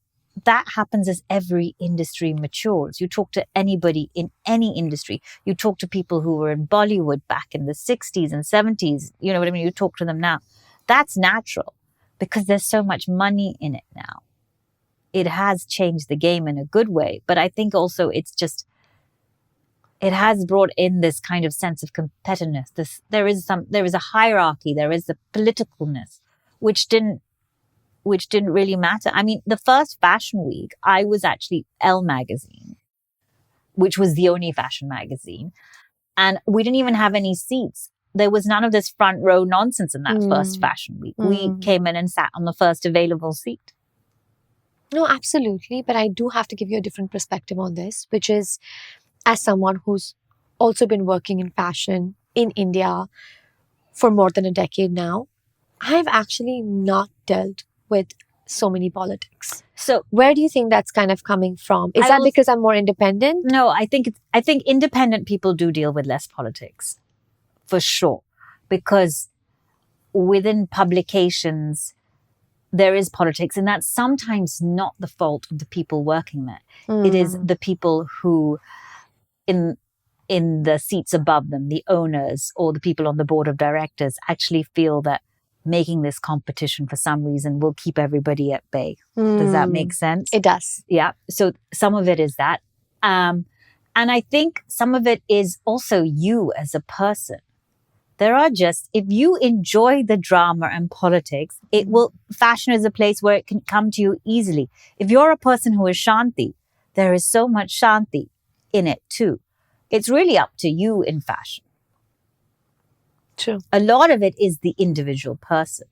that happens as every industry matures. You talk to anybody in any industry. You talk to people who were in Bollywood back in the 60s and 70s. You know what I mean? You talk to them now. That's natural because there's so much money in it now. It has changed the game in a good way, but I think also it has brought in this kind of sense of competitiveness. There is a hierarchy, there is the politicalness, which didn't really matter. I mean, the first Fashion Week, I was actually Elle magazine, which was the only fashion magazine, and we didn't even have any seats. There was none of this front row nonsense in that first Fashion Week. We came in and sat on the first available seat. No, absolutely. But I do have to give you a different perspective on this, which is as someone who's also been working in fashion in India for more than a decade now, I've actually not dealt with so many politics. So where do you think that's kind of coming from? Is that because I'm more independent? No, I think independent people do deal with less politics, for sure. Because within publications, there is politics, and that's sometimes not the fault of the people working there. It is the people who, in the seats above them, the owners or the people on the board of directors, actually feel that making this competition for some reason will keep everybody at bay. Does that make sense? It does. Yeah. So some of it is that. And I think some of it is also you as a person. If you enjoy the drama and politics, fashion is a place where it can come to you easily. If you're a person who is Shanti, there is so much Shanti in it too. It's really up to you in fashion. True. A lot of it is the individual person.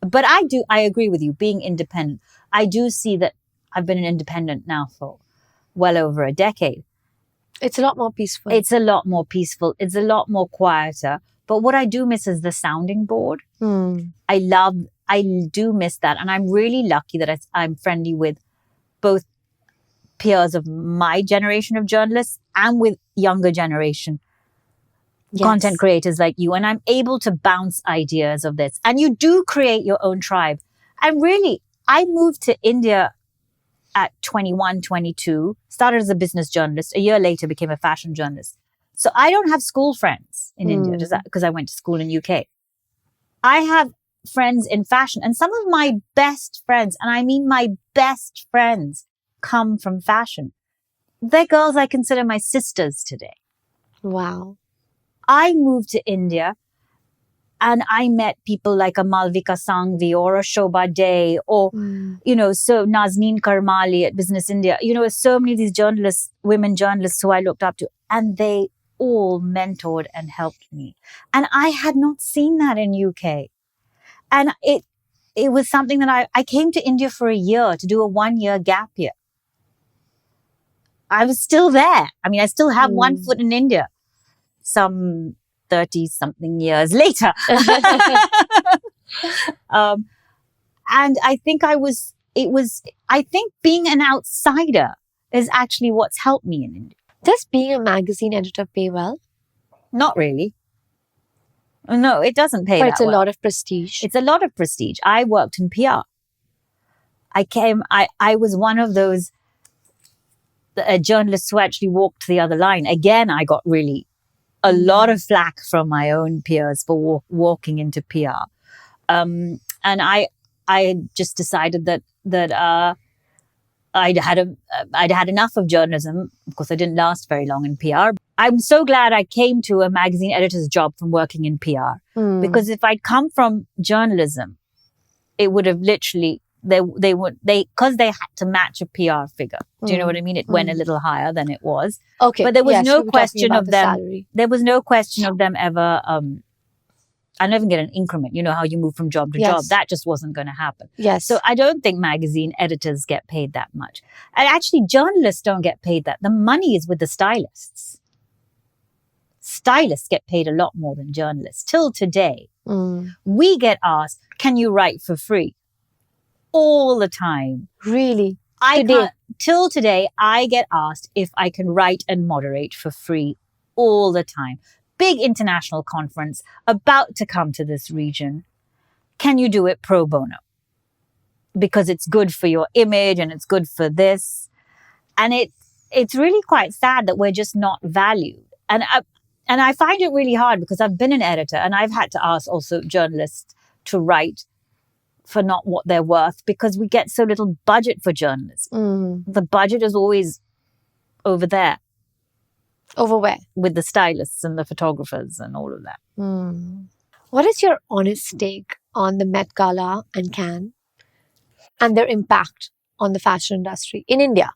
But I agree with you, being independent. I do see that I've been an independent now for well over a decade. It's a lot more peaceful. It's a lot more peaceful. It's a lot more quieter. But what I do miss is the sounding board. I do miss that. And I'm really lucky that I'm friendly with both peers of my generation of journalists and with younger generation content creators like you. And I'm able to bounce ideas of this. And you do create your own tribe. And really, I moved to India at 21, 22, started as a business journalist. A year later, became a fashion journalist. So I don't have school friends in India because I went to school in UK. I have friends in fashion, and some of my best friends, and I mean my best friends, come from fashion. They're girls I consider my sisters today. Wow. I moved to India and I met people like a Malvika Sanghvi or a Shobha Day or, so Nazneen Karmali at Business India, so many of these journalists, women journalists who I looked up to, and they all mentored and helped me. And I had not seen that in UK. And it was something that I came to India for a year to do a 1-year gap year. I was still there. I mean, I still have one foot in India. Some 30-something years later. And I think I think being an outsider is actually what's helped me in India. Does being a magazine editor pay well? Not really. No, it doesn't pay but that it's a well. lot of prestige. It's a lot of prestige. I worked in PR. I was one of those journalists who actually walked the other line. Again, I got really a lot of flack from my own peers for walking into PR. And I just decided that I'd had enough of journalism. Of course, I didn't last very long in PR. I'm so glad I came to a magazine editor's job from working in PR. Because if I'd come from journalism, it would have literally, because they had to match a PR figure. Do you know what I mean? It went a little higher than it was. Okay. But there was no question of them. Salary. There was no question of them ever. I never get an increment. You know how you move from job to job. That just wasn't going to happen. Yes. So I don't think magazine editors get paid that much. And actually, journalists don't get paid that. The money is with the stylists. Stylists get paid a lot more than journalists. Till today, we get asked, "Can you write for free?" All the time. Really? Till today, I get asked if I can write and moderate for free all the time. Big international conference about to come to this region. Can you do it pro bono? Because it's good for your image and it's good for this. And it's really quite sad that we're just not valued. And I find it really hard because I've been an editor and I've had to ask also journalists to write for not what they're worth because we get so little budget for journalism. The budget is always over there. Over where? With the stylists and the photographers and all of that. What is your honest take on the Met Gala and Cannes and their impact on the fashion industry in India?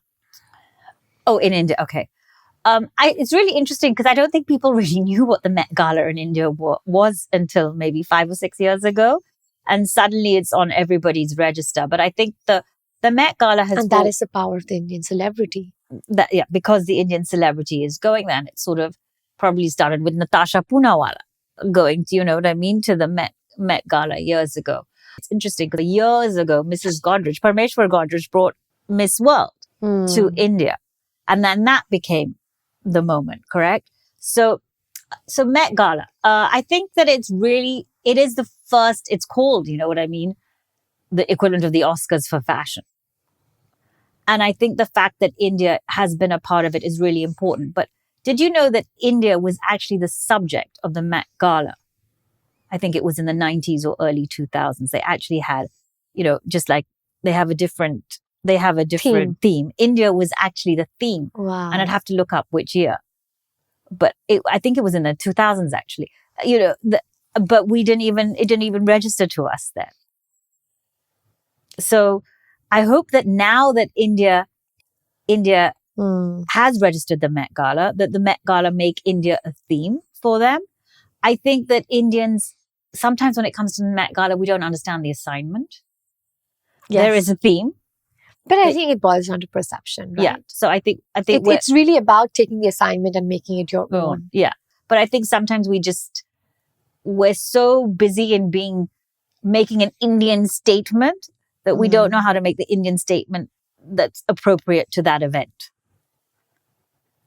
Oh, in India. Okay. It's really interesting because I don't think people really knew what the Met Gala in India was until maybe 5 or 6 years ago. And suddenly it's on everybody's register. But I think the Met Gala has... And that is the power of the Indian celebrity. Because the Indian celebrity is going there. And it sort of probably started with Natasha Poonawalla going to, to the Met Gala years ago. It's interesting because years ago, Mrs. Godrej, Parmeshwar Godrej brought Miss World to India. And then that became the moment, correct? So Met Gala, I think that it is the first, it's called, the equivalent of the Oscars for fashion. And I think the fact that India has been a part of it is really important. But did you know that India was actually the subject of the Met Gala? I think it was in the 90s or early 2000s. They actually had, just like they have a different theme. India was actually the theme. Wow. And I'd have to look up which year. But I think it was in the 2000s actually. But it didn't even register to us then. So I hope that now that India has registered the Met Gala, that the Met Gala make India a theme for them. I think that Indians, sometimes when it comes to the Met Gala, we don't understand the assignment. Yes. There is a theme. But I think it boils down to perception, right? Yeah. So I think it's really about taking the assignment and making it your own. Yeah. But I think sometimes we're so busy in making an Indian statement that we don't know how to make the Indian statement that's appropriate to that event.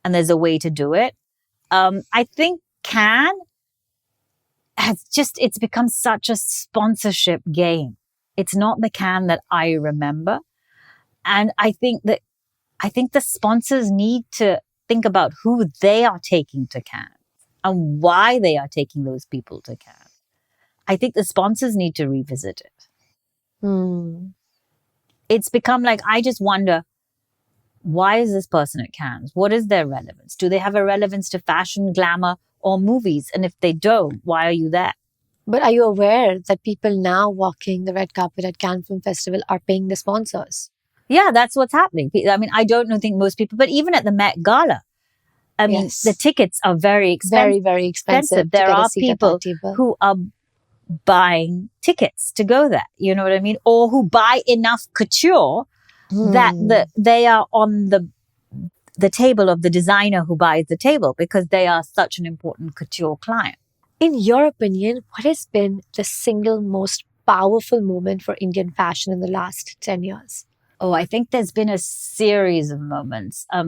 And there's a way to do it. I think Cannes it's become such a sponsorship game. It's not the Cannes that I remember. And I think the sponsors need to think about who they are taking to Cannes and why they are taking those people to Cannes. I think the sponsors need to revisit it. It's become like, I just wonder, why is this person at Cannes? What is their relevance? Do they have a relevance to fashion, glamour? or movies? And if they don't, why are you there? But are you aware that people now walking the red carpet at Cannes Film Festival are paying the sponsors? Yeah, that's what's happening. I mean, I don't think most people, but even at the Met Gala, I mean, Yes. the tickets are very expensive. Very, very expensive. to There get a are seat at people that table. who are buying tickets to go there. You know what I mean? Or who buy enough couture that they are on the table of the designer who buys the table because they are such an important couture client. In your opinion, what has been the single most powerful moment for Indian fashion in the last 10 years? Oh, I think there's been a series of moments. I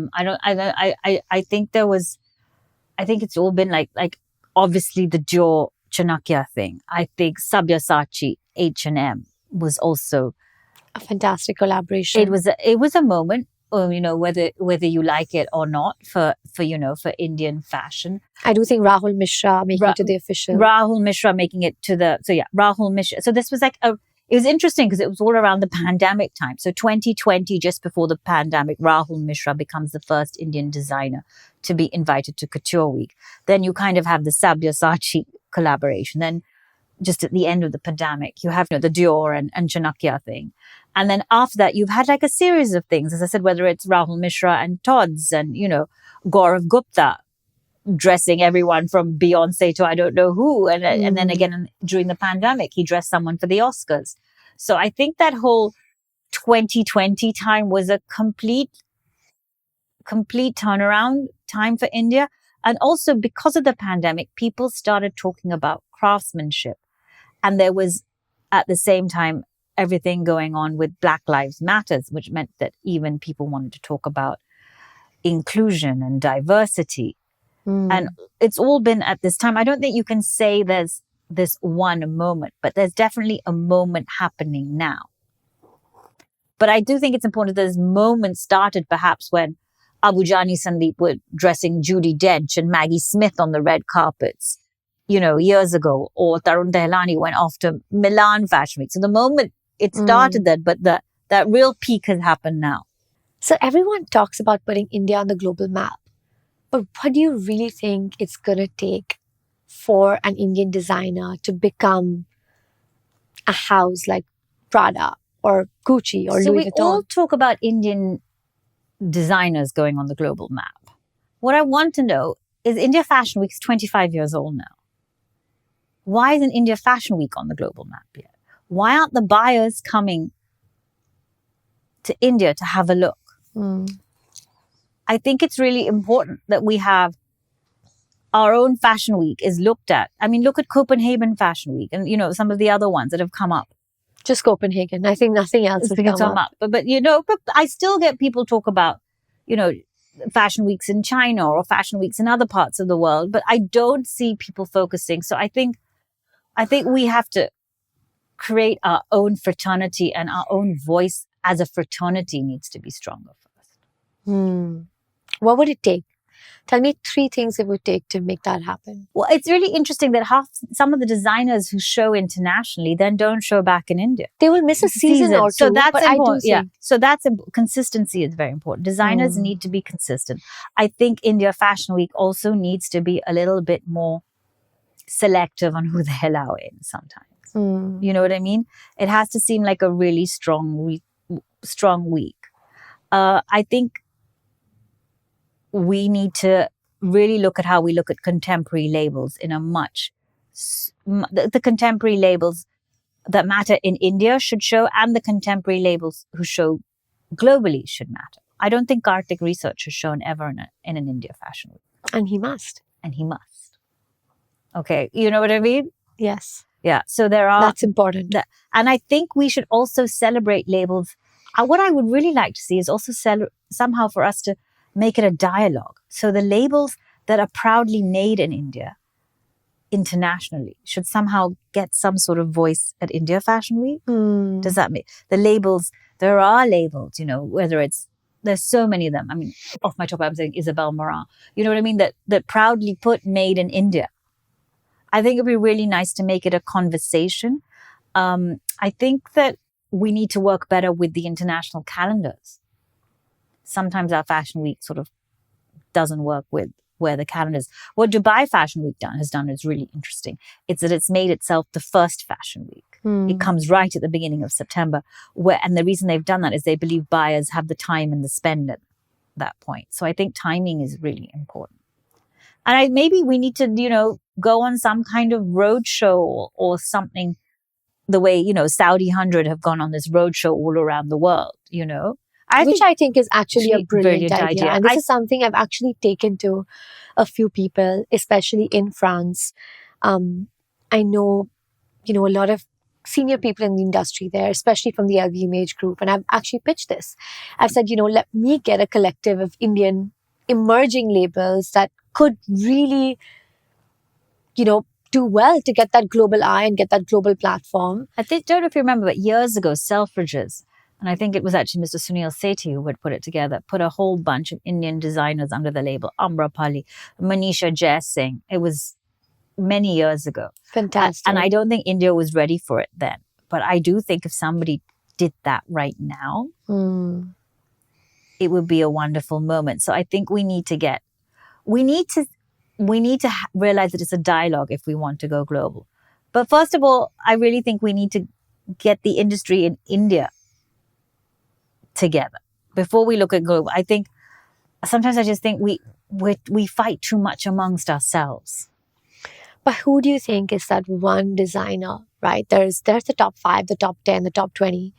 think it's all been like obviously the Dior Chanakya thing. I think Sabyasachi H&M was also A fantastic collaboration. it was a moment, whether you like it or not for Indian fashion. I do think Rahul Mishra making it to the official. Rahul Mishra making it to Rahul Mishra. So this was it was interesting because it was all around the pandemic time. So 2020, just before the pandemic, Rahul Mishra becomes the first Indian designer to be invited to Couture Week. Then you kind of have the Sabyasachi collaboration. Then just at the end of the pandemic, you have the Dior and Chanakya thing. And then after that, you've had like a series of things, as I said, whether it's Rahul Mishra and Tod's and, Gaurav Gupta dressing everyone from Beyonce to I don't know who. And then again, during the pandemic, he dressed someone for the Oscars. So I think that whole 2020 time was a complete turnaround time for India. And also because of the pandemic, people started talking about craftsmanship. And there was, at the same time, everything going on with Black Lives Matters, which meant that even people wanted to talk about inclusion and diversity. And it's all been at this time. I don't think you can say there's this one moment, but there's definitely a moment happening now. But I do think it's important that this moment started perhaps when Abu Jani Sandeep were dressing Judi Dench and Maggie Smith on the red carpets, years ago, or Tarun Tehlani went off to Milan Fashion Week. So the moment it started then, but that real peak has happened now. So everyone talks about putting India on the global map. But what do you really think it's going to take for an Indian designer to become a house like Prada or Gucci or So Louis we Vuitton? all talk about Indian designers going on the global map. What I want to know is India Fashion Week is 25 years old now. Why isn't India Fashion Week on the global map yet? Why aren't the buyers coming to India to have a look? I think it's really important that we have our own fashion week is looked at. I mean, look at Copenhagen Fashion Week and, some of the other ones that have come up. Just Copenhagen. I think nothing else has come up. But I still get people talk about, fashion weeks in China or fashion weeks in other parts of the world, but I don't see people focusing. So I think we have to create our own fraternity, and our own voice as a fraternity needs to be stronger first. What would it take? Tell me 3 things it would take to make that happen. Well, it's really interesting that some of the designers who show internationally then don't show back in India. They will miss a season or two. So that's but important. I do think. So that's consistency is very important. Designers need to be consistent. I think India Fashion Week also needs to be a little bit more selective on who they allow in sometimes. You know what I mean? It has to seem like a really strong week. I think we need to really look at how we look at contemporary labels in a the contemporary labels that matter in India should show, and the contemporary labels who show globally should matter. I don't think Kartik research has shown ever in an India Fashion Week. And he must. Okay. You know what I mean? Yes. Yeah. So that's important. And I think we should also celebrate labels. What I would really like to see is also somehow for us to make it a dialogue. So the labels that are proudly made in India internationally should somehow get some sort of voice at India Fashion Week. Does that mean the labels? There are labels, whether there's so many of them. I mean, off my top, I'm saying Isabel Marant. You know what I mean? That proudly put made in India. I think it'd be really nice to make it a conversation. I think that we need to work better with the international calendars. Sometimes our fashion week sort of doesn't work with where the calendars. What Dubai Fashion Week has done is really interesting. It's that it's made itself the first fashion week. It comes right at the beginning of September, and the reason they've done that is they believe buyers have the time and the spend at that point. So I think timing is really important. And maybe we need to, go on some kind of road show or something, the way, Saudi 100 have gone on this road show all around the world, Which I think is actually a brilliant idea. And this I is something I've actually taken to a few people, especially in France. I know, a lot of senior people in the industry there, especially from the LVMH group. And I've actually pitched this. I've said, let me get a collective of Indian emerging labels that could really, do well to get that global eye and get that global platform. I don't know if you remember, but years ago, Selfridges, and I think it was actually Mr. Sunil Sethi who had put it together, put a whole bunch of Indian designers under the label, Amrapali, Manisha Jaisingh. It was many years ago. Fantastic. And I don't think India was ready for it then. But I do think if somebody did that right now, it would be a wonderful moment. So I think we need to realize that it's a dialogue if we want to go global. But first of all, I really think we need to get the industry in India together before we look at global. I think sometimes I just think we fight too much amongst ourselves. But who do you think is that one designer, right? There's the top 5, the top 10, the top 20.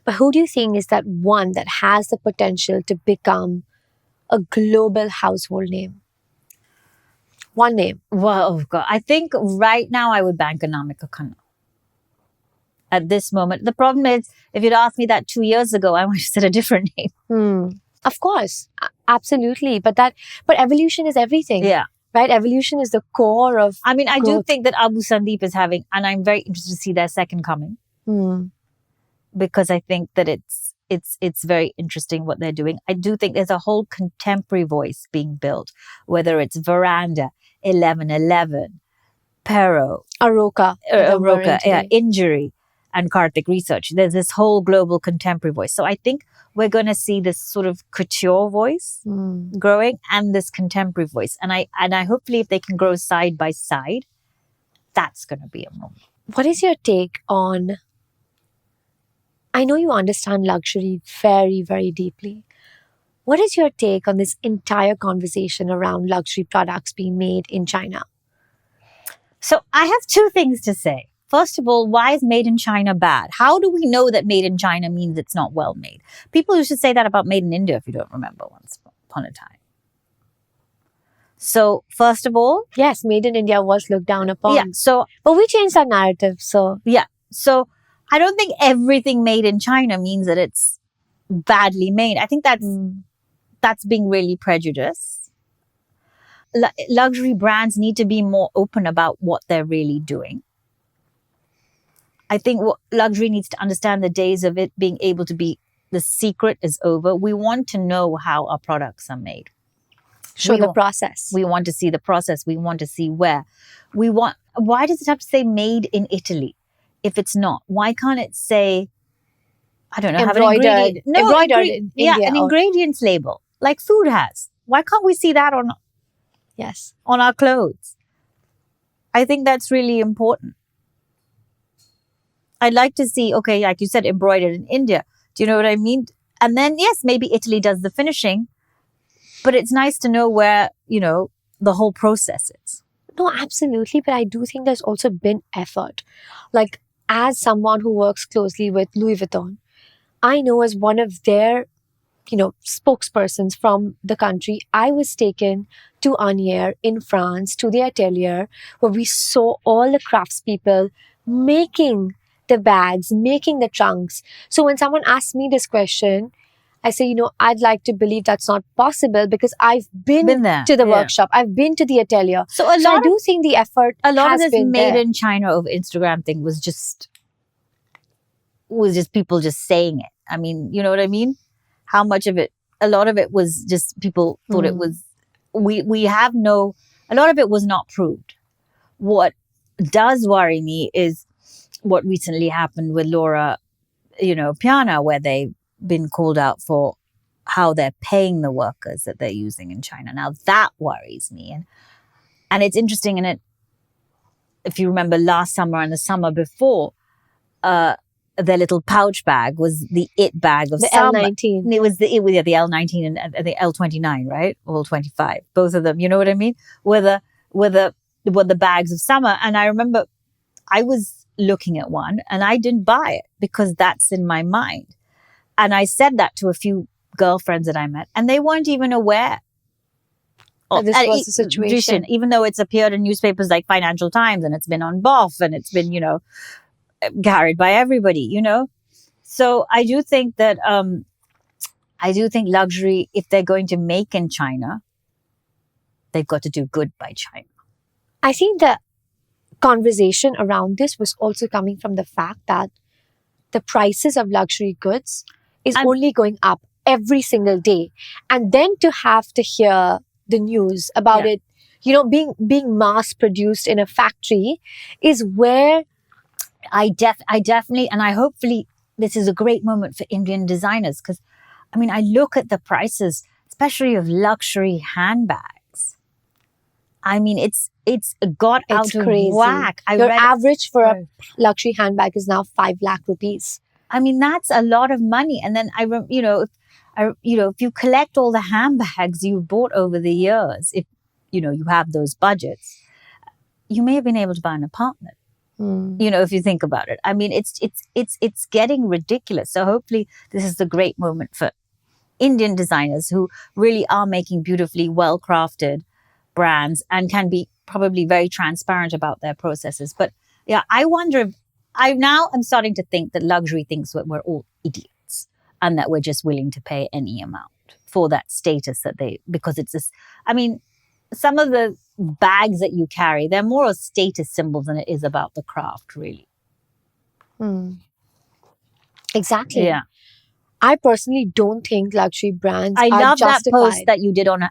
But who do you think is that one that has the potential to become a global household name? One name. Well, oh God. I think right now I would bank Anamika Khanna. At this moment. The problem is, if you'd asked me that 2 years ago, I would have said a different name. Of course. Absolutely. But evolution is everything. Yeah. Right? Evolution is the core of I mean, I growth. do think that Abu Sandeep is having, and I'm very interested to see their second coming. Because I think that it's very interesting what they're doing. I do think there's a whole contemporary voice being built, whether it's Veranda, 1111, Pero, Aroka, Injury, and Karthik Research. There's this whole global contemporary voice. So I think we're going to see this sort of couture voice growing and this contemporary voice. And I hopefully if they can grow side by side, that's going to be a moment. What is your take on, I know you understand luxury very, very deeply. What is your take on this entire conversation around luxury products being made in China? So I have 2 things to say. First of all, why is made in China bad? How do we know that made in China means it's not well made? People used to say that about made in India, if you don't remember, once upon a time. So first of all... Yes, made in India was looked down upon. Yeah, but we changed our narrative, so... Yeah, so I don't think everything made in China means that it's badly made. I think that's being really prejudiced. Luxury brands need to be more open about what they're really doing. I think luxury needs to understand the days of it being able to be, the secret is over. We want to know how our products are made. Show the process. We want to see the process. We want to see where. Why does it have to say made in Italy if it's not? Why can't it say, I don't know, embroidered in India. An ingredients label like food has. Why can't we see that on our clothes? I think that's really important. I'd like to see, okay, like you said, embroidered in India. Do you know what I mean? And then, yes, maybe Italy does the finishing, but it's nice to know where, the whole process is. No, absolutely. But I do think there's also been effort. Like, as someone who works closely with Louis Vuitton, I know as one of their, spokespersons from the country, I was taken to Anier in France, to the atelier, where we saw all the craftspeople making the bags, making the trunks. So when someone asks me this question, I say, I'd like to believe that's not possible because I've been there to the workshop. I've been to the atelier. So I do think the effort a lot has of this been made there. in China of Instagram thing was just people just saying it. I mean, you know what I mean? How much of it, a lot of it was just people thought it was, a lot of it was not proved. What does worry me is what recently happened with Laura, Piana, where they've been called out for how they're paying the workers that they're using in China. Now that worries me. And it's interesting, and if you remember last summer and the summer before, their little pouch bag was the it bag of The summer. L19. It was the L19 and the L29, right? Or 25. Both of them, you know what I mean? Were the bags of summer. And I remember I was looking at one and I didn't buy it because that's in my mind. And I said that to a few girlfriends that I met, and they weren't even aware. This was the situation. Even though it's appeared in newspapers like Financial Times, and it's been on BOF, and it's been, carried by everybody, So I do think that, luxury, if they're going to make in China, they've got to do good by China. I think the conversation around this was also coming from the fact that the prices of luxury goods is only going up every single day. And then to have to hear the news about it, being mass produced in a factory is where I definitely, and I hopefully this is a great moment for Indian designers, because I look at the prices, especially of luxury handbags. It's got out crazy. Of whack. Your average for a luxury handbag is now 5 lakh rupees. That's a lot of money. And then if you collect all the handbags you've bought over the years, if you have those budgets, you may have been able to buy an apartment. If you think about it, it's getting ridiculous. So hopefully this is the great moment for Indian designers who really are making beautifully well-crafted brands and can be probably very transparent about their processes. But yeah, I wonder if I'm starting to think that luxury thinks that we're all idiots and that we're just willing to pay any amount for that status because it's this, some of the bags that you carry, they're more of status symbols than it is about the craft, really. Exactly. Yeah. I personally don't think luxury brands I are love justified. That post that you did on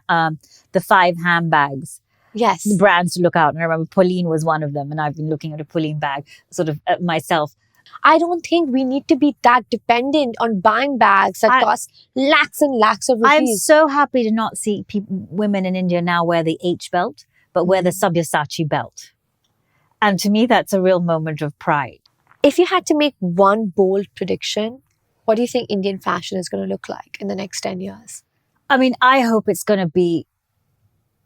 the 5 handbags. Yes. The brands to look out. And I remember Pauline was one of them, and I've been looking at a Pauline bag sort of myself. I don't think we need to be that dependent on buying bags that cost lakhs and lakhs of rupees. I'm so happy to not see women in India now wear the H belt, but wear the Sabyasachi belt. And to me, that's a real moment of pride. If you had to make one bold prediction, what do you think Indian fashion is going to look like in the next 10 years? I hope it's going to be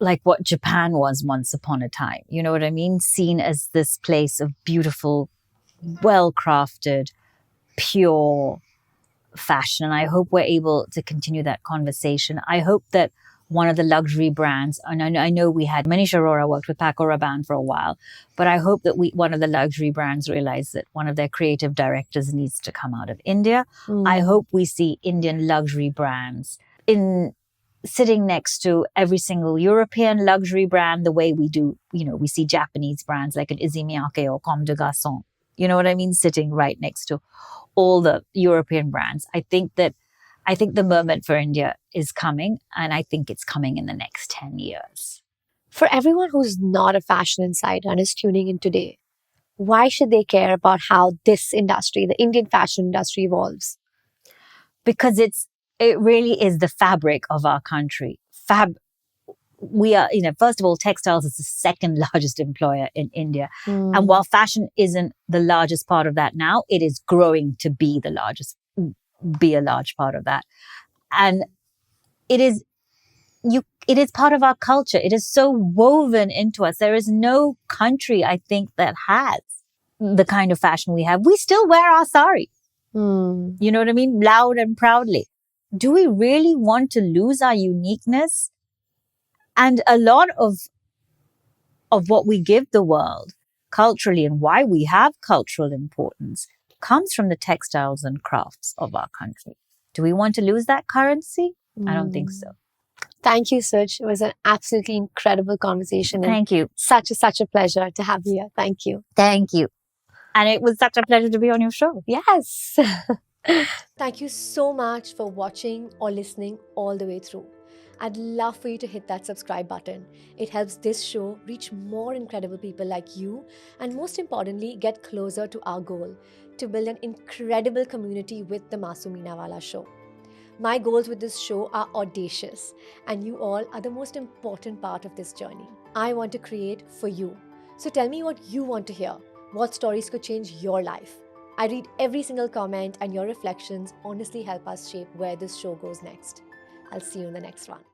like what Japan was once upon a time. You know what I mean? Seen as this place of beautiful, well-crafted, pure fashion. And I hope we're able to continue that conversation. I hope that one of the luxury brands, and I know we had Manish Arora worked with Paco Rabanne for a while, but I hope that one of the luxury brands realize that one of their creative directors needs to come out of India. I hope we see Indian luxury brands sitting next to every single European luxury brand, the way we do, we see Japanese brands like an Issey Miyake or Comme des Garçons. You know what I mean? Sitting right next to all the European brands. I think the moment for India is coming, and I think it's coming in the next 10 years. For everyone who's not a fashion insider and is tuning in today, why should they care about how this industry, the Indian fashion industry, evolves? Because it really is the fabric of our country. We are, first of all, textiles is the second largest employer in India. And while fashion isn't the largest part of that now, it is growing to be a large part of that. And it is part of our culture. It is so woven into us. There is no country, I think, that has the kind of fashion we have. We still wear our sari. You know what I mean? Loud and proudly. Do we really want to lose our uniqueness? And a lot of what we give the world culturally and why we have cultural importance comes from the textiles and crafts of our country. Do we want to lose that currency? I don't think so. Thank you, Suj. It was an absolutely incredible conversation. Thank you. Such a pleasure to have you here. Thank you. Thank you. And it was such a pleasure to be on your show. Yes. Thank you so much for watching or listening all the way through. I'd love for you to hit that subscribe button. It helps this show reach more incredible people like you, and most importantly, get closer to our goal to build an incredible community with the Masoom Minawala show. My goals with this show are audacious, and you all are the most important part of this journey. I want to create for you. So tell me what you want to hear. What stories could change your life? I read every single comment, and your reflections honestly help us shape where this show goes next. I'll see you in the next one.